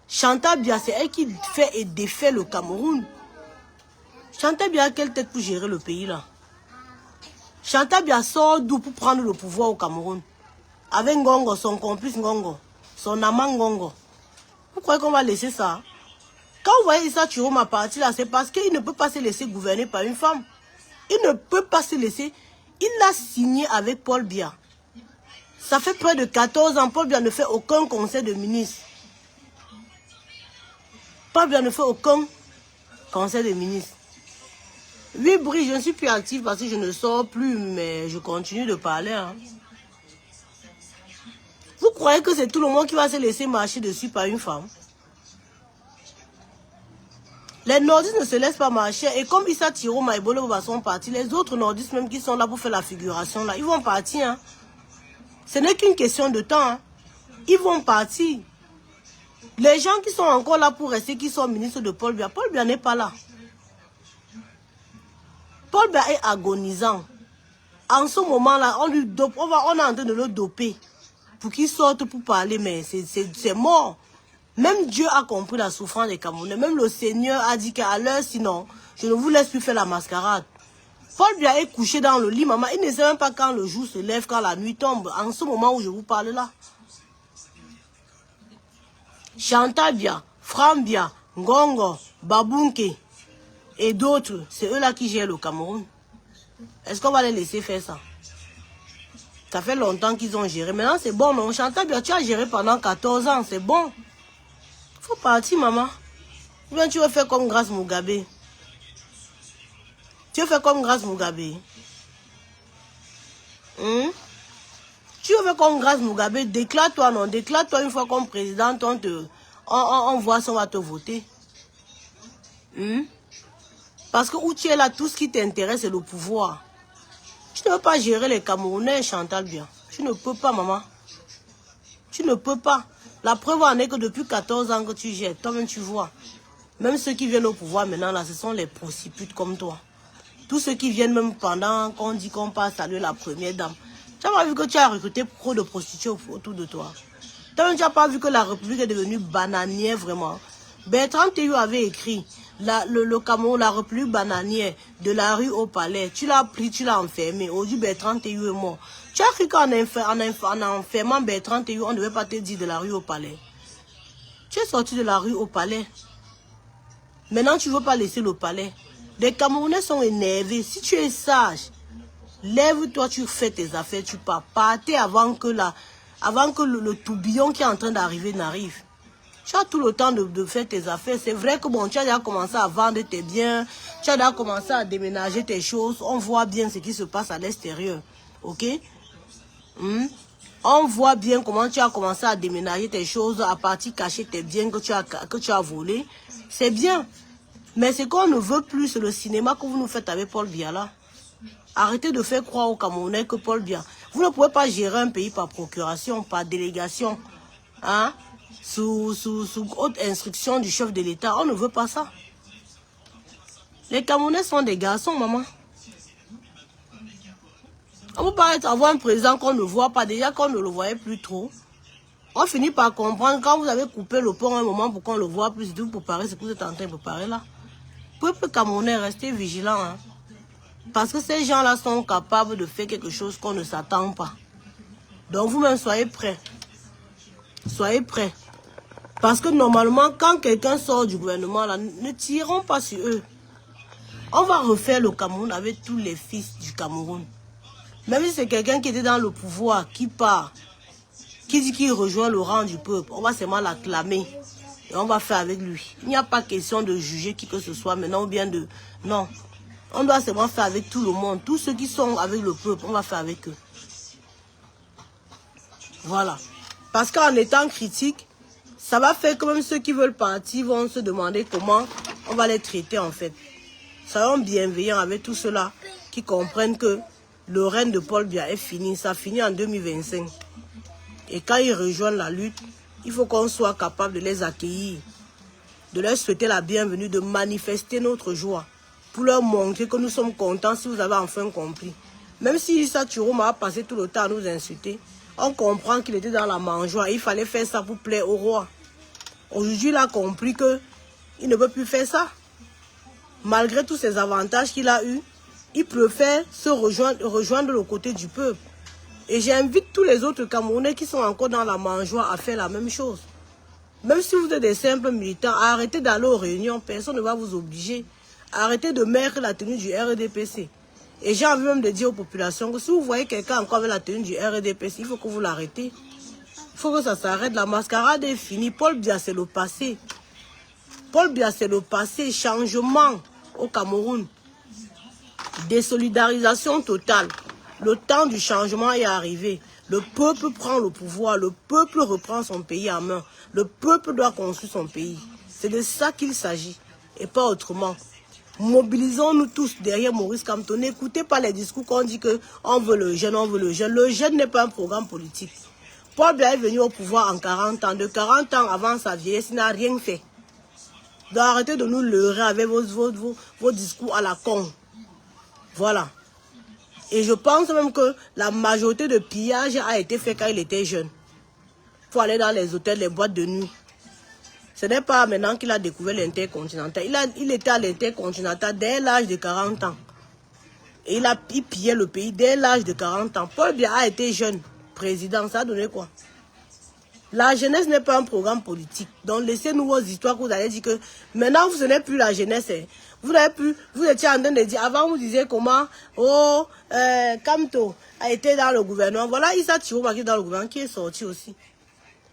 Chantal Biya, c'est elle qui fait et défait le Cameroun. Chantal Biya a quelle tête pour gérer le pays, là? Chantal Biya sort d'où pour prendre le pouvoir au Cameroun? Avec Ngongo, son complice Ngongo, son amant Ngongo. Vous croyez qu'on va laisser ça? Quand vous voyez Issa Chiroma partir là, c'est parce qu'il ne peut pas se laisser gouverner par une femme. Il ne peut pas se laisser. Il l'a signé avec Paul Biya. Ça fait près de 14 ans. Paul Biya ne fait aucun conseil de ministre. Paul Biya ne fait aucun conseil de ministre. Oui, Brie, je ne suis plus active parce que je ne sors plus, mais je continue de parler. Hein. Vous croyez que c'est tout le monde qui va se laisser marcher dessus par une femme? Les nordistes ne se laissent pas marcher. Et comme Issa Chiroma et Bolo Boba sont partis, les autres nordistes même qui sont là pour faire la figuration, là, ils vont partir. Hein. Ce n'est qu'une question de temps. Hein. Ils vont partir. Les gens qui sont encore là pour rester, qui sont ministres de Paul Biya n'est pas là. Paul Biya est agonisant. En ce moment-là, on lui dope, on est en train de le doper pour qu'il sorte pour parler, mais c'est mort. Même Dieu a compris la souffrance des Camerounais. Même le Seigneur a dit qu'à l'heure, sinon, je ne vous laisse plus faire la mascarade. Paul Biya est couché dans le lit, maman. Il ne sait même pas quand le jour se lève, quand la nuit tombe. En ce moment où je vous parle là. Chantal Biya, Fram Biya, Ngongo, Babunke et d'autres, c'est eux là qui gèrent le Cameroun. Est-ce qu'on va les laisser faire ça? Ça fait longtemps qu'ils ont géré. Maintenant, c'est bon, non? Chantal Biya, tu as géré pendant 14 ans, c'est bon. Faut partir, maman. Ou bien tu veux faire comme Grace Mugabe. Tu veux faire comme Grace Mugabe. Tu veux faire comme Grace Mugabe, déclare-toi, non? Déclare-toi une fois comme présidente, on voit si on va te voter. Parce que où tu es là, tout ce qui t'intéresse, c'est le pouvoir. Tu ne peux pas gérer les Camerounais, Chantal Biya. Tu ne peux pas, maman. Tu ne peux pas. La preuve en est que depuis 14 ans que tu gères, toi-même tu vois. Même ceux qui viennent au pouvoir maintenant, là, ce sont les prostituées comme toi. Tous ceux qui viennent même pendant qu'on dit qu'on passe saluer la première dame. Tu n'as pas vu que tu as recruté trop de prostituées autour de toi. Toi-même, tu n'as pas vu que la République est devenue bananière vraiment. Bertrand Théou avait écrit le Cameroun, la République bananière, de la rue au palais. Tu l'as pris, tu l'as enfermé. Aujourd'hui, Bertrand Théou est mort. Tu as cru qu'en enfermant Bertrand Théou, on ne devait pas te dire de la rue au palais. Tu es sorti de la rue au palais. Maintenant, tu ne veux pas laisser le palais. Les Camerounais sont énervés. Si tu es sage, lève-toi, tu fais tes affaires, tu pars. Partez avant que le tourbillon qui est en train d'arriver n'arrive. Tu as tout le temps de faire tes affaires. C'est vrai que bon, tu as déjà commencé à vendre tes biens. Tu as déjà commencé à déménager tes choses. On voit bien ce qui se passe à l'extérieur. Ok? On voit bien comment tu as commencé à déménager tes choses, à partir cacher tes biens que tu as volés. C'est bien. Mais ce qu'on ne veut plus, c'est le cinéma que vous nous faites avec Paul Biya là. Arrêtez de faire croire aux Camerounais que Paul Biya. Vous ne pouvez pas gérer un pays par procuration, par délégation. Hein? Sous haute instruction du chef de l'État. On ne veut pas ça. Les Camerounais sont des garçons, maman. On ne peut pas avoir un président qu'on ne voit pas. Déjà qu'on ne le voyait plus trop. On finit par comprendre quand vous avez coupé le pont un moment pour qu'on le voit plus. Vous préparez ce que vous êtes en train de préparer là. Peuple camerounais, restez vigilants. Hein? Parce que ces gens-là sont capables de faire quelque chose qu'on ne s'attend pas. Donc vous-même, soyez prêts. Soyez prêts. Parce que normalement, quand quelqu'un sort du gouvernement, là, ne tirons pas sur eux. On va refaire le Cameroun avec tous les fils du Cameroun. Même si c'est quelqu'un qui était dans le pouvoir, qui part, qui dit qu'il rejoint le rang du peuple, on va seulement l'acclamer. Et on va faire avec lui. Il n'y a pas question de juger qui que ce soit maintenant ou bien de... Non. On doit seulement faire avec tout le monde. Tous ceux qui sont avec le peuple, on va faire avec eux. Voilà. Parce qu'en étant critique, ça va faire que même ceux qui veulent partir vont se demander comment on va les traiter en fait. Soyons bienveillants avec tous ceux-là qui comprennent que le règne de Paul Biya est fini. Ça finit en 2025. Et quand ils rejoignent la lutte, il faut qu'on soit capable de les accueillir, de leur souhaiter la bienvenue, de manifester notre joie, pour leur montrer que nous sommes contents si vous avez enfin compris. Même si Issa Turouma a passé tout le temps à nous insulter, on comprend qu'il était dans la mangeoire. Il fallait faire ça pour plaire au roi. Aujourd'hui, il a compris qu'il ne peut plus faire ça. Malgré tous ces avantages qu'il a eus, il préfère se rejoindre le côté du peuple. Et j'invite tous les autres Camerounais qui sont encore dans la mangeoire à faire la même chose. Même si vous êtes des simples militants, arrêtez d'aller aux réunions, personne ne va vous obliger. Arrêtez de mettre la tenue du RDPC. Et j'ai envie même de dire aux populations que si vous voyez quelqu'un encore avec la tenue du RDPC, il faut que vous l'arrêtez. Il faut que ça s'arrête. La mascarade est finie. Paul Biya, c'est le passé. Paul Biya, c'est le passé. Changement au Cameroun. Désolidarisation totale. Le temps du changement est arrivé. Le peuple prend le pouvoir. Le peuple reprend son pays en main. Le peuple doit construire son pays. C'est de ça qu'il s'agit. Et pas autrement. Mobilisons-nous tous derrière Maurice Kamto. N'écoutez pas les discours qu'on dit qu'on veut le jeune, on veut le jeune. Le jeune n'est pas un programme politique. Paul Biya est venu au pouvoir en 40 ans. De 40 ans avant sa vieillesse, il n'a rien fait. Donc arrêtez de nous leurrer avec vos discours à la con. Voilà. Et je pense même que la majorité de pillage a été fait quand il était jeune. Il faut aller dans les hôtels, les boîtes de nuit. Ce n'est pas maintenant qu'il a découvert l'Intercontinental. Il était à l'Intercontinental dès l'âge de 40 ans. Et il pillait le pays dès l'âge de 40 ans. Paul Biya a été jeune président. Ça a donné quoi? La jeunesse n'est pas un programme politique. Donc laissez-nous vos histoires que vous allez dire que maintenant vous n'êtes plus la jeunesse. Hein. Vous n'avez plus, vous étiez en train de dire, avant vous disiez comment, oh, Kamto a été dans le gouvernement. Voilà Issa Chiroma qui est dans le gouvernement, qui est sorti aussi.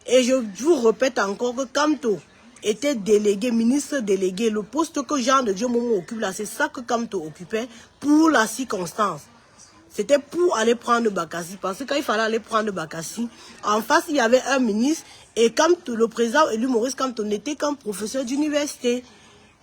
Et je vous répète encore que Kamto était délégué, ministre délégué. Le poste que Jean de Dieu Momo occupe là, c'est ça que Kamto occupait pour la circonstance. C'était pour aller prendre Bakassi. Parce que quand il fallait aller prendre Bakassi, en face, il y avait un ministre. Et quand le président élu Maurice Kamto n'était qu'un professeur d'université.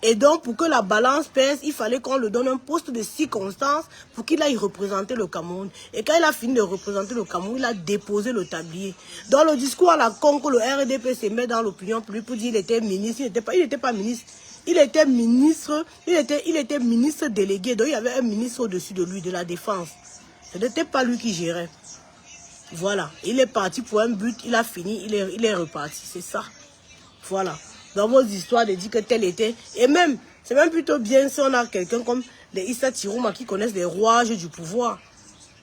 Et donc, pour que la balance pèse, il fallait qu'on lui donne un poste de circonstance pour qu'il aille représenter le Cameroun. Et quand il a fini de représenter le Cameroun, il a déposé le tablier. Dans le discours à la con que le RDP se met dans l'opinion publique pour dire qu'il était ministre, il n'était pas ministre. Il était ministre, il était ministre délégué. Donc, il y avait un ministre au-dessus de lui, de la défense. Ce n'était pas lui qui gérait. Voilà. Il est parti pour un but, il a fini, il est reparti. C'est ça. Voilà. Dans vos histoires de dire que tel était. Et même, c'est même plutôt bien si on a quelqu'un comme les Issa Chiroma qui connaissent les rouages du pouvoir.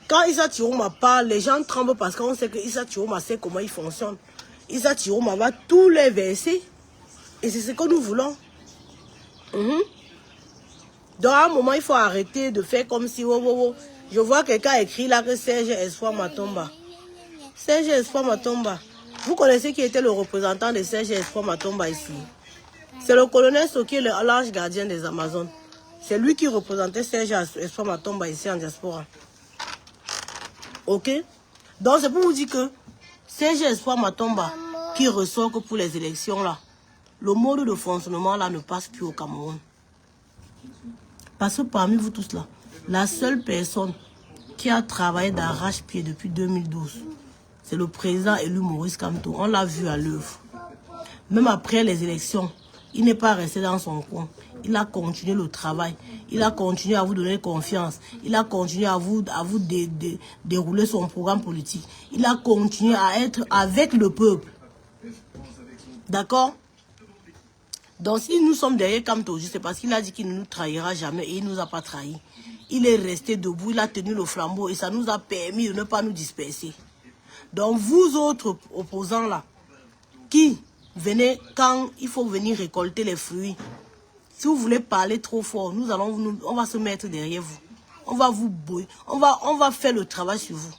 Quand Issa Chiroma parle, les gens tremblent parce qu'on sait que Issa Chiroma sait comment il fonctionne. Issa Chiroma va tous les verser. Et c'est ce que nous voulons. Donc à un moment, il faut arrêter de faire comme si... Je vois quelqu'un écrit là que Serge Espoir Matomba. Serge Espoir Matomba. Vous connaissez qui était le représentant de Serge Espoir Matomba ici? C'est le colonel Soki, l'ange gardien des Amazones. C'est lui qui représentait Serge Espoir Matomba ici en diaspora. Ok? Donc c'est pour vous dire que Serge Espoir Matomba qui ressort que pour les élections là, le mode de fonctionnement là ne passe plus au Cameroun. Parce que parmi vous tous là, la seule personne qui a travaillé d'arrache-pied depuis 2012, c'est le président élu Maurice Kamto. On l'a vu à l'œuvre. Même après les élections, il n'est pas resté dans son coin. Il a continué le travail. Il a continué à vous donner confiance. Il a continué à vous dérouler son programme politique. Il a continué à être avec le peuple. D'accord? Donc si nous sommes derrière Kamto, c'est parce qu'il a dit qu'il ne nous trahira jamais et il ne nous a pas trahis. Il est resté debout, il a tenu le flambeau et ça nous a permis de ne pas nous disperser. Donc vous autres opposants là, qui venez quand il faut venir récolter les fruits, si vous voulez parler trop fort, on va se mettre derrière vous. On va vous bouiller, on va faire le travail sur vous.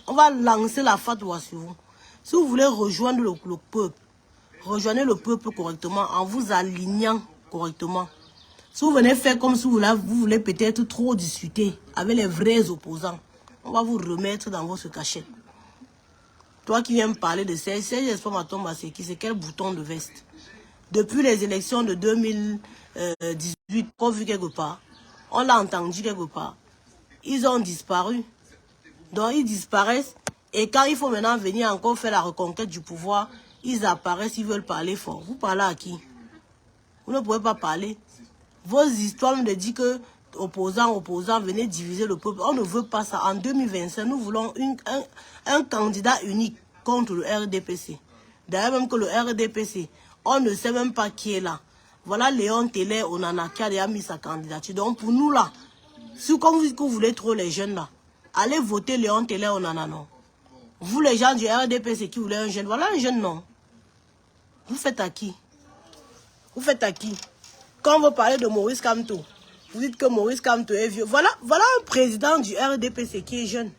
On va lancer la fatwa sur vous. Si vous voulez rejoindre le peuple, rejoignez le peuple correctement en vous alignant correctement. Si vous venez faire comme si vous voulez peut-être trop discuter avec les vrais opposants, on va vous remettre dans votre cachette. Toi qui viens me parler de Serge Espoir Matomba, c'est qui? C'est quel bouton de veste? Depuis les élections de 2018, qu'on a vu quelque part, on l'a entendu quelque part, ils ont disparu. Donc ils disparaissent. Et quand il faut maintenant venir encore faire la reconquête du pouvoir, ils apparaissent, ils veulent parler fort. Vous parlez à qui? Vous ne pouvez pas parler. Vos histoires me disent que opposants, venez diviser le peuple. On ne veut pas ça. En 2025, nous voulons un candidat unique contre le RDPC. D'ailleurs, même que le RDPC, on ne sait même pas qui est là. Voilà Léon Télé Onana qui a déjà mis sa candidature. Donc pour nous là, si comme vous voulez trop les jeunes là, allez voter Léon Télé Onana, non. Vous les gens du RDPC qui voulaient un jeune, voilà un jeune, non. Vous faites à qui? Vous faites à qui? Quand vous parlez de Maurice Kamto, vous dites que Maurice Kamto est vieux. Voilà un président du RDPC qui est jeune.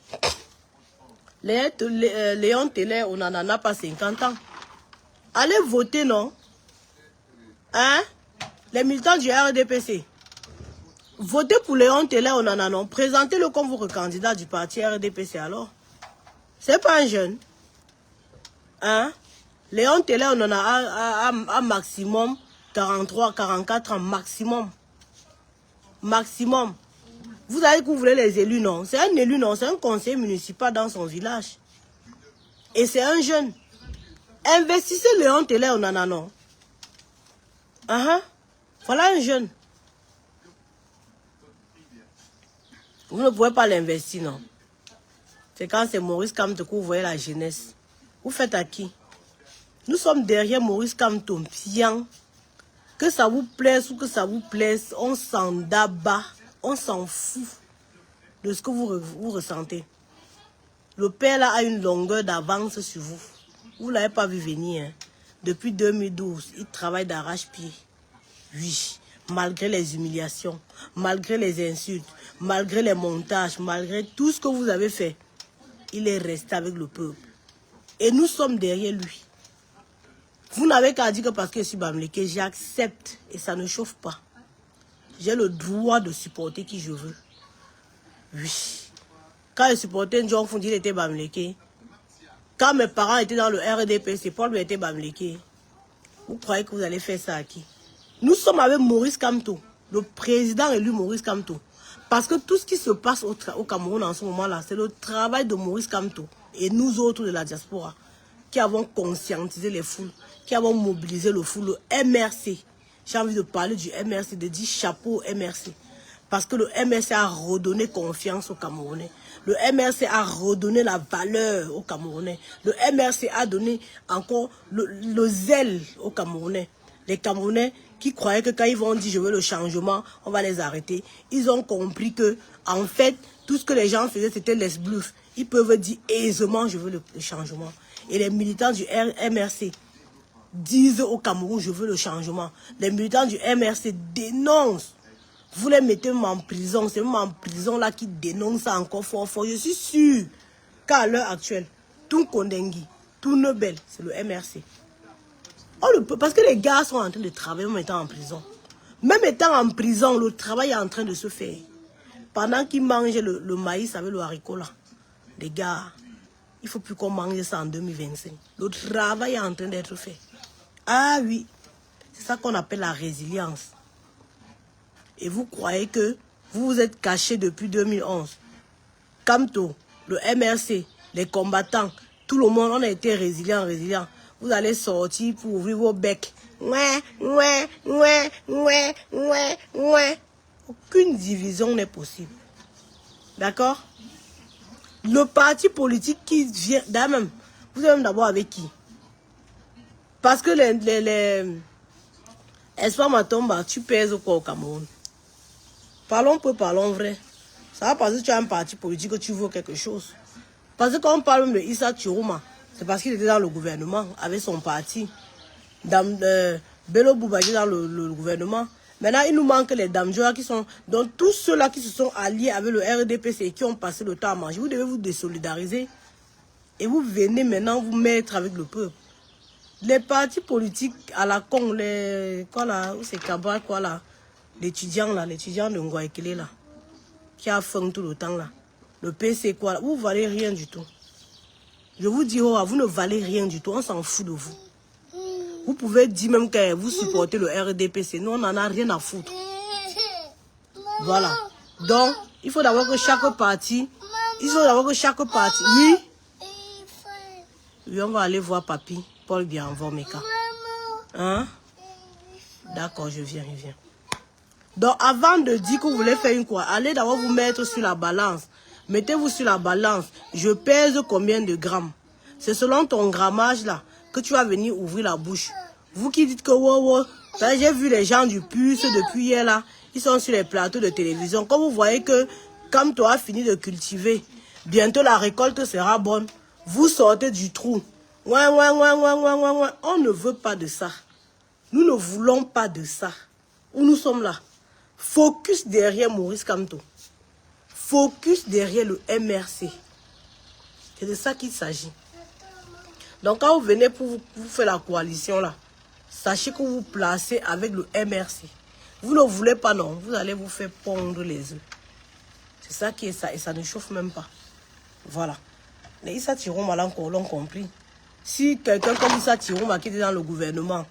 Léon Télé, on n'en a pas 50 ans. Allez voter, non? Hein? Les militants du RDPC. Votez pour Léon Télé, on en a non. Présentez-le comme votre candidat du parti RDPC alors. C'est pas un jeune. Hein? Léon Télé, on en a un maximum 43, 44 ans maximum. Maximum. Vous savez que vous voulez les élus, non? C'est un élu, non? C'est un conseiller municipal dans son village. Et c'est un jeune. Investissez Léon Télé, on en a, non? Voilà un jeune. Vous ne pouvez pas l'investir, non? C'est quand c'est Maurice Kamto que vous voyez la jeunesse. Vous faites à qui? Nous sommes derrière Maurice Kamto, bien. Que ça vous plaise ou que ça vous plaise, on s'en abat, on s'en fout. de ce que vous ressentez. Le père là a une longueur d'avance sur vous. Vous ne l'avez pas vu venir. Hein. Depuis 2012, il travaille d'arrache-pied. Oui, malgré les humiliations, malgré les insultes, malgré les montages, malgré tout ce que vous avez fait, il est resté avec le peuple. Et nous sommes derrière lui. Vous n'avez qu'à dire que parce que je suis Bamileke, j'accepte et ça ne chauffe pas. J'ai le droit de supporter qui je veux. Oui. Quand je supportais John Fundi, il était Bamileke. Quand mes parents étaient dans le RDP, c'est Paul était Bamileke. Vous croyez que vous allez faire ça à qui? Nous sommes avec Maurice Kamto, le président élu Maurice Kamto. Parce que tout ce qui se passe au Cameroun en ce moment-là, c'est le travail de Maurice Kamto et nous autres de la diaspora qui avons conscientisé les foules, qui avons mobilisé le foule, le MRC. J'ai envie de parler du MRC, de dire chapeau au MRC. Parce que le MRC a redonné confiance aux Camerounais. Le MRC a redonné la valeur aux Camerounais. Le MRC a donné encore le zèle aux Camerounais. Les Camerounais qui croyaient que quand ils vont dire je veux le changement, on va les arrêter. Ils ont compris que, en fait, tout ce que les gens faisaient, c'était les bluffs. Ils peuvent dire aisément je veux le changement. Et les militants du MRC disent au Cameroun je veux le changement. Les militants du MRC dénoncent. Vous les mettez même en prison. C'est même en prison là qui dénonce ça encore fort. Je suis sûr qu'à l'heure actuelle, tout Kondengi, tout Nobel, c'est le MRC. Parce que les gars sont en train de travailler même étant en prison. Même étant en prison, le travail est en train de se faire. Pendant qu'ils mangent le maïs avec le haricot là, les gars, il ne faut plus qu'on mange ça en 2025. Le travail est en train d'être fait. Ah oui, c'est ça qu'on appelle la résilience. Et vous croyez que vous vous êtes caché depuis 2011. Kamto, le MRC, les combattants, tout le monde, on a été résilients. Vous allez sortir pour ouvrir vos becs. Aucune division n'est possible. D'accord? Le parti politique qui vient, d'ailleurs même, vous êtes même d'abord avec qui? Parce que les Espoir Matomba, tu pèses quoi au Cameroun? Parlons peu, parlons vrai. Ça va parce que tu as un parti politique que tu veux quelque chose. Parce que quand on parle même de Issa Chiruma, c'est parce qu'il était dans le gouvernement avec son parti. Bello Bouba était dans le gouvernement. Maintenant, il nous manque les Damjoa qui sont... Donc, tous ceux-là qui se sont alliés avec le RDPC et qui ont passé le temps à manger, vous devez vous désolidariser. Et vous venez maintenant vous mettre avec le peuple. Les partis politiques à la con, les... Quoi là? Où c'est Cabral, quoi là? L'étudiant là, l'étudiant de Ngouaikele là. Qui a faim tout le temps là. Le PC quoi là. Vous ne valez rien du tout. Je vous dis, oh, vous ne valez rien du tout. On s'en fout de vous. Vous pouvez dire même que vous supportez le RDPC. Nous, on n'en a rien à foutre. Voilà. Donc, il faut d'abord que chaque parti... Oui. Oui, on va aller voir papy. Paul Bienvor Meka. Hein? D'accord, je viens. Donc, avant de dire que vous voulez faire une quoi, allez d'abord vous mettre sur la balance. Mettez-vous sur la balance. Je pèse combien de grammes? C'est selon ton grammage là que tu vas venir ouvrir la bouche. Vous qui dites que wow, j'ai vu les gens du puce depuis hier là, ils sont sur les plateaux de télévision. Quand vous voyez que, comme tu as fini de cultiver, bientôt la récolte sera bonne, vous sortez du trou. On ne veut pas de ça. Nous ne voulons pas de ça. Où nous sommes là. Focus derrière Maurice Kamto. Focus derrière le MRC. C'est de ça qu'il s'agit. Donc quand vous venez pour vous faire la coalition là, sachez que vous vous placez avec le MRC. Vous ne voulez pas non, vous allez vous faire pondre les œufs. C'est ça qui est ça, et ça ne chauffe même pas. Voilà. Les Issa Chiroma l'ont compris. Si quelqu'un comme Issa Chiroma qui était dans le gouvernement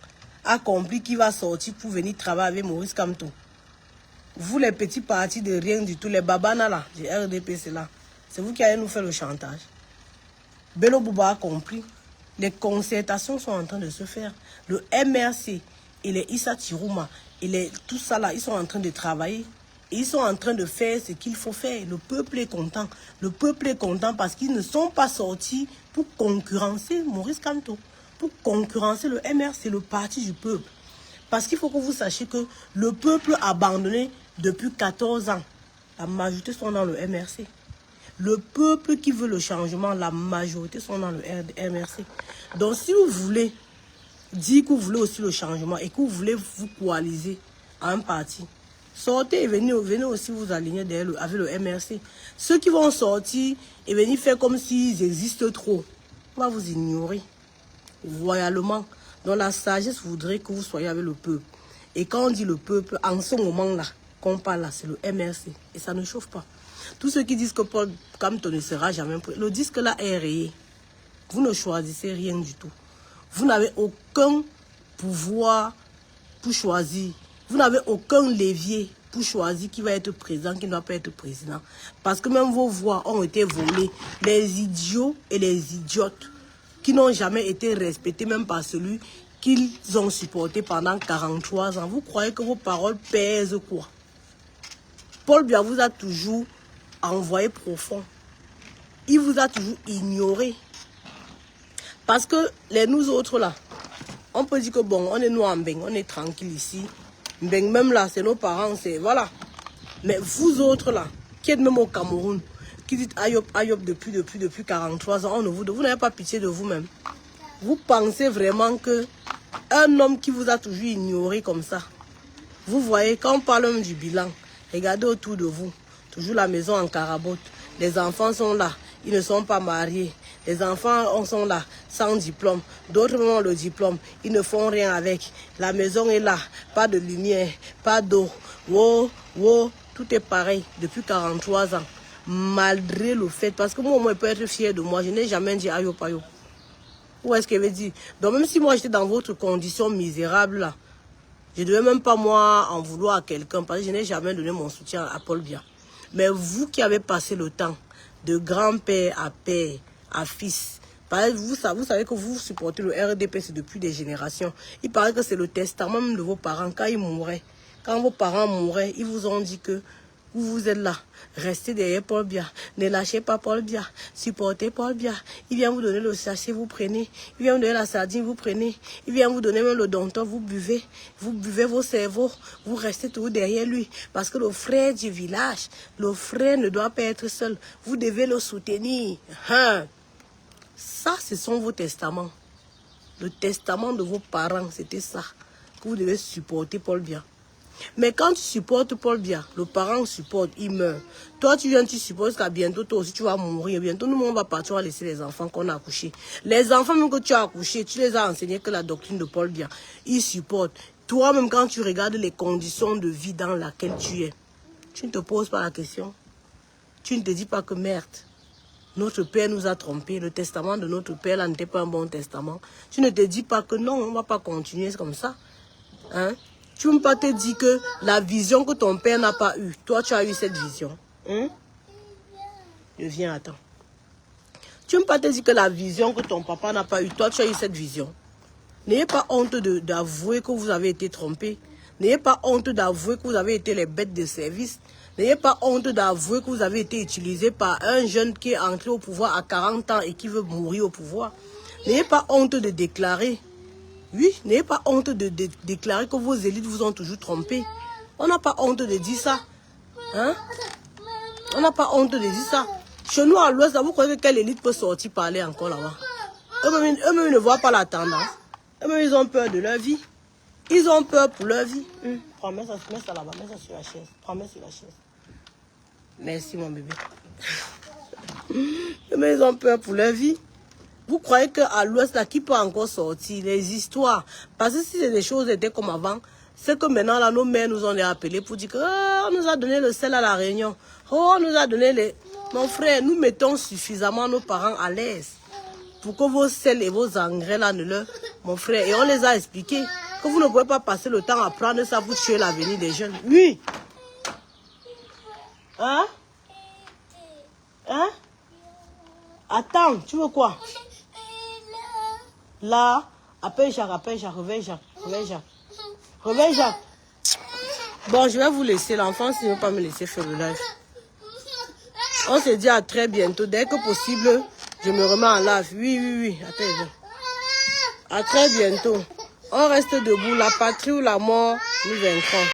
a compris qu'il va sortir pour venir travailler avec Maurice Kamto, vous les petits partis de rien du tout, les babana là, du RDPC là, c'est vous qui allez nous faire le chantage. Bello Bouba a compris. Les concertations sont en train de se faire. Le MRC et les Issa Chiroma et tout ça là, ils sont en train de travailler. Et ils sont en train de faire ce qu'il faut faire. Le peuple est content. Le peuple est content parce qu'ils ne sont pas sortis pour concurrencer Maurice Kamto. Pour concurrencer le MRC, le parti du peuple. Parce qu'il faut que vous sachiez que le peuple a abandonné depuis 14 ans. La majorité sont dans le MRC. Le peuple qui veut le changement, la majorité sont dans le MRC. Donc si vous voulez dire que vous voulez aussi le changement et que vous voulez vous coaliser à un parti, sortez et venez aussi vous aligner avec le MRC. Ceux qui vont sortir et venir faire comme s'ils existent trop, on va vous ignorer royalement. Donc la sagesse voudrait que vous soyez avec le peuple. Et quand on dit le peuple, en ce moment-là, qu'on parle là, c'est le MRC. Et ça ne chauffe pas. Tous ceux qui disent que Paul Kamto ne sera jamais prêt, le disque là est rayé. Vous ne choisissez rien du tout. Vous n'avez aucun pouvoir pour choisir. Vous n'avez aucun levier pour choisir qui va être président, qui ne va pas être président. Parce que même vos voix ont été volées. Les idiots et les idiotes qui n'ont jamais été respectés, même par celui qu'ils ont supporté pendant 43 ans. Vous croyez que vos paroles pèsent quoi? Paul Biya vous a toujours envoyé profond. Il vous a toujours ignoré. Parce que nous autres là, on peut dire que bon, on est nous en Mbeng, on est tranquille ici. Mbeng même là, c'est nos parents, c'est voilà. Mais vous autres là, qui êtes même au Cameroun, qui dites Ayop depuis 43 ans, vous n'avez pas pitié de vous-même. Vous pensez vraiment que un homme qui vous a toujours ignoré comme ça, vous voyez, quand on parle même du bilan, regardez autour de vous, toujours la maison en carabote, les enfants sont là, ils ne sont pas mariés, les enfants sont là, sans diplôme, d'autres ont le diplôme, ils ne font rien avec, la maison est là, pas de lumière, pas d'eau, tout est pareil depuis 43 ans, malgré le fait, parce que moi, je peux être fier de moi, je n'ai jamais dit Ayop. Où est-ce qu'elle veut dire? Donc même si moi j'étais dans votre condition misérable là, je ne devais même pas moi en vouloir à quelqu'un parce que je n'ai jamais donné mon soutien à Paul Biya. Mais vous qui avez passé le temps de grand-père à père, à fils, vous savez que vous supportez le RDP depuis des générations. Il paraît que c'est le testament même de vos parents quand ils mouraient. Quand vos parents mouraient, ils vous ont dit que vous êtes là, restez derrière Paul Biya, ne lâchez pas Paul Biya, supportez Paul Biya. Il vient vous donner le sachet, vous prenez. Il vient vous donner la sardine, vous prenez. Il vient vous donner même le denton, vous buvez vos cerveaux, vous restez toujours derrière lui. Parce que le frère du village, le frère ne doit pas être seul. Vous devez le soutenir. Ça, ce sont vos testaments. Le testament de vos parents, c'était ça. Que vous devez supporter Paul Biya. Mais quand tu supportes Paul Biya, le parent supporte, il meurt. Toi, tu viens, tu supposes qu'à bientôt, toi aussi, tu vas mourir. Bientôt, nous, on va partir, on va laisser les enfants qu'on a accouchés. Les enfants même que tu as accouchés, tu les as enseignés que la doctrine de Paul Biya. Ils supportent. Toi, même quand tu regardes les conditions de vie dans lesquelles tu es, tu ne te poses pas la question. Tu ne te dis pas que merde, notre père nous a trompés. Le testament de notre père, là, n'était pas un bon testament. Tu ne te dis pas que non, on ne va pas continuer comme ça. Hein? Tu ne peux pas te dire que la vision que ton père n'a pas eue, toi tu as eu cette vision. Je viens, attends. Tu ne peux pas te dire que la vision que ton papa n'a pas eue, toi tu as eu cette vision. N'ayez pas honte d'avouer que vous avez été trompé. N'ayez pas honte d'avouer que vous avez été les bêtes de service. N'ayez pas honte d'avouer que vous avez été utilisé par un jeune qui est entré au pouvoir à 40 ans et qui veut mourir au pouvoir. N'ayez pas honte de déclarer. Oui, n'ayez pas honte de déclarer que vos élites vous ont toujours trompé. On n'a pas honte de dire ça. Hein? On n'a pas honte de dire ça. Chez nous, à l'ouest, vous croyez que quelle élite peut sortir parler encore là-bas? Eux-mêmes, ils ne voient pas la tendance. Eux-mêmes, ils ont peur de leur vie. Ils ont peur pour leur vie. Prends, mets ça là-bas, mets ça sur la chaise. Prends, mets sur la chaise. Merci, mon bébé. Eux-mêmes, ils ont peur pour leur vie. Vous croyez qu'à l'ouest, là, qui peut encore sortir les histoires? Parce que si les choses étaient comme avant, c'est que maintenant, là, nos mères nous ont appelés pour dire que on nous a donné le sel à la Réunion. On nous a donné les... Mon frère, nous mettons suffisamment nos parents à l'aise pour que vos sels et vos engrais, là, ne le... Mon frère, et on les a expliqué que vous ne pouvez pas passer le temps à prendre ça pour tuer l'avenir des jeunes. Oui. Hein? Hein? Attends, tu veux quoi? Là, appelle Jacques, réveille Jacques. Bon, je vais vous laisser, l'enfant, s'il ne veut pas me laisser faire le live. On se dit à très bientôt. Dès que possible, je me remets en live. Oui. Attends. À très bientôt. On reste debout, la patrie ou la mort, nous vaincrons.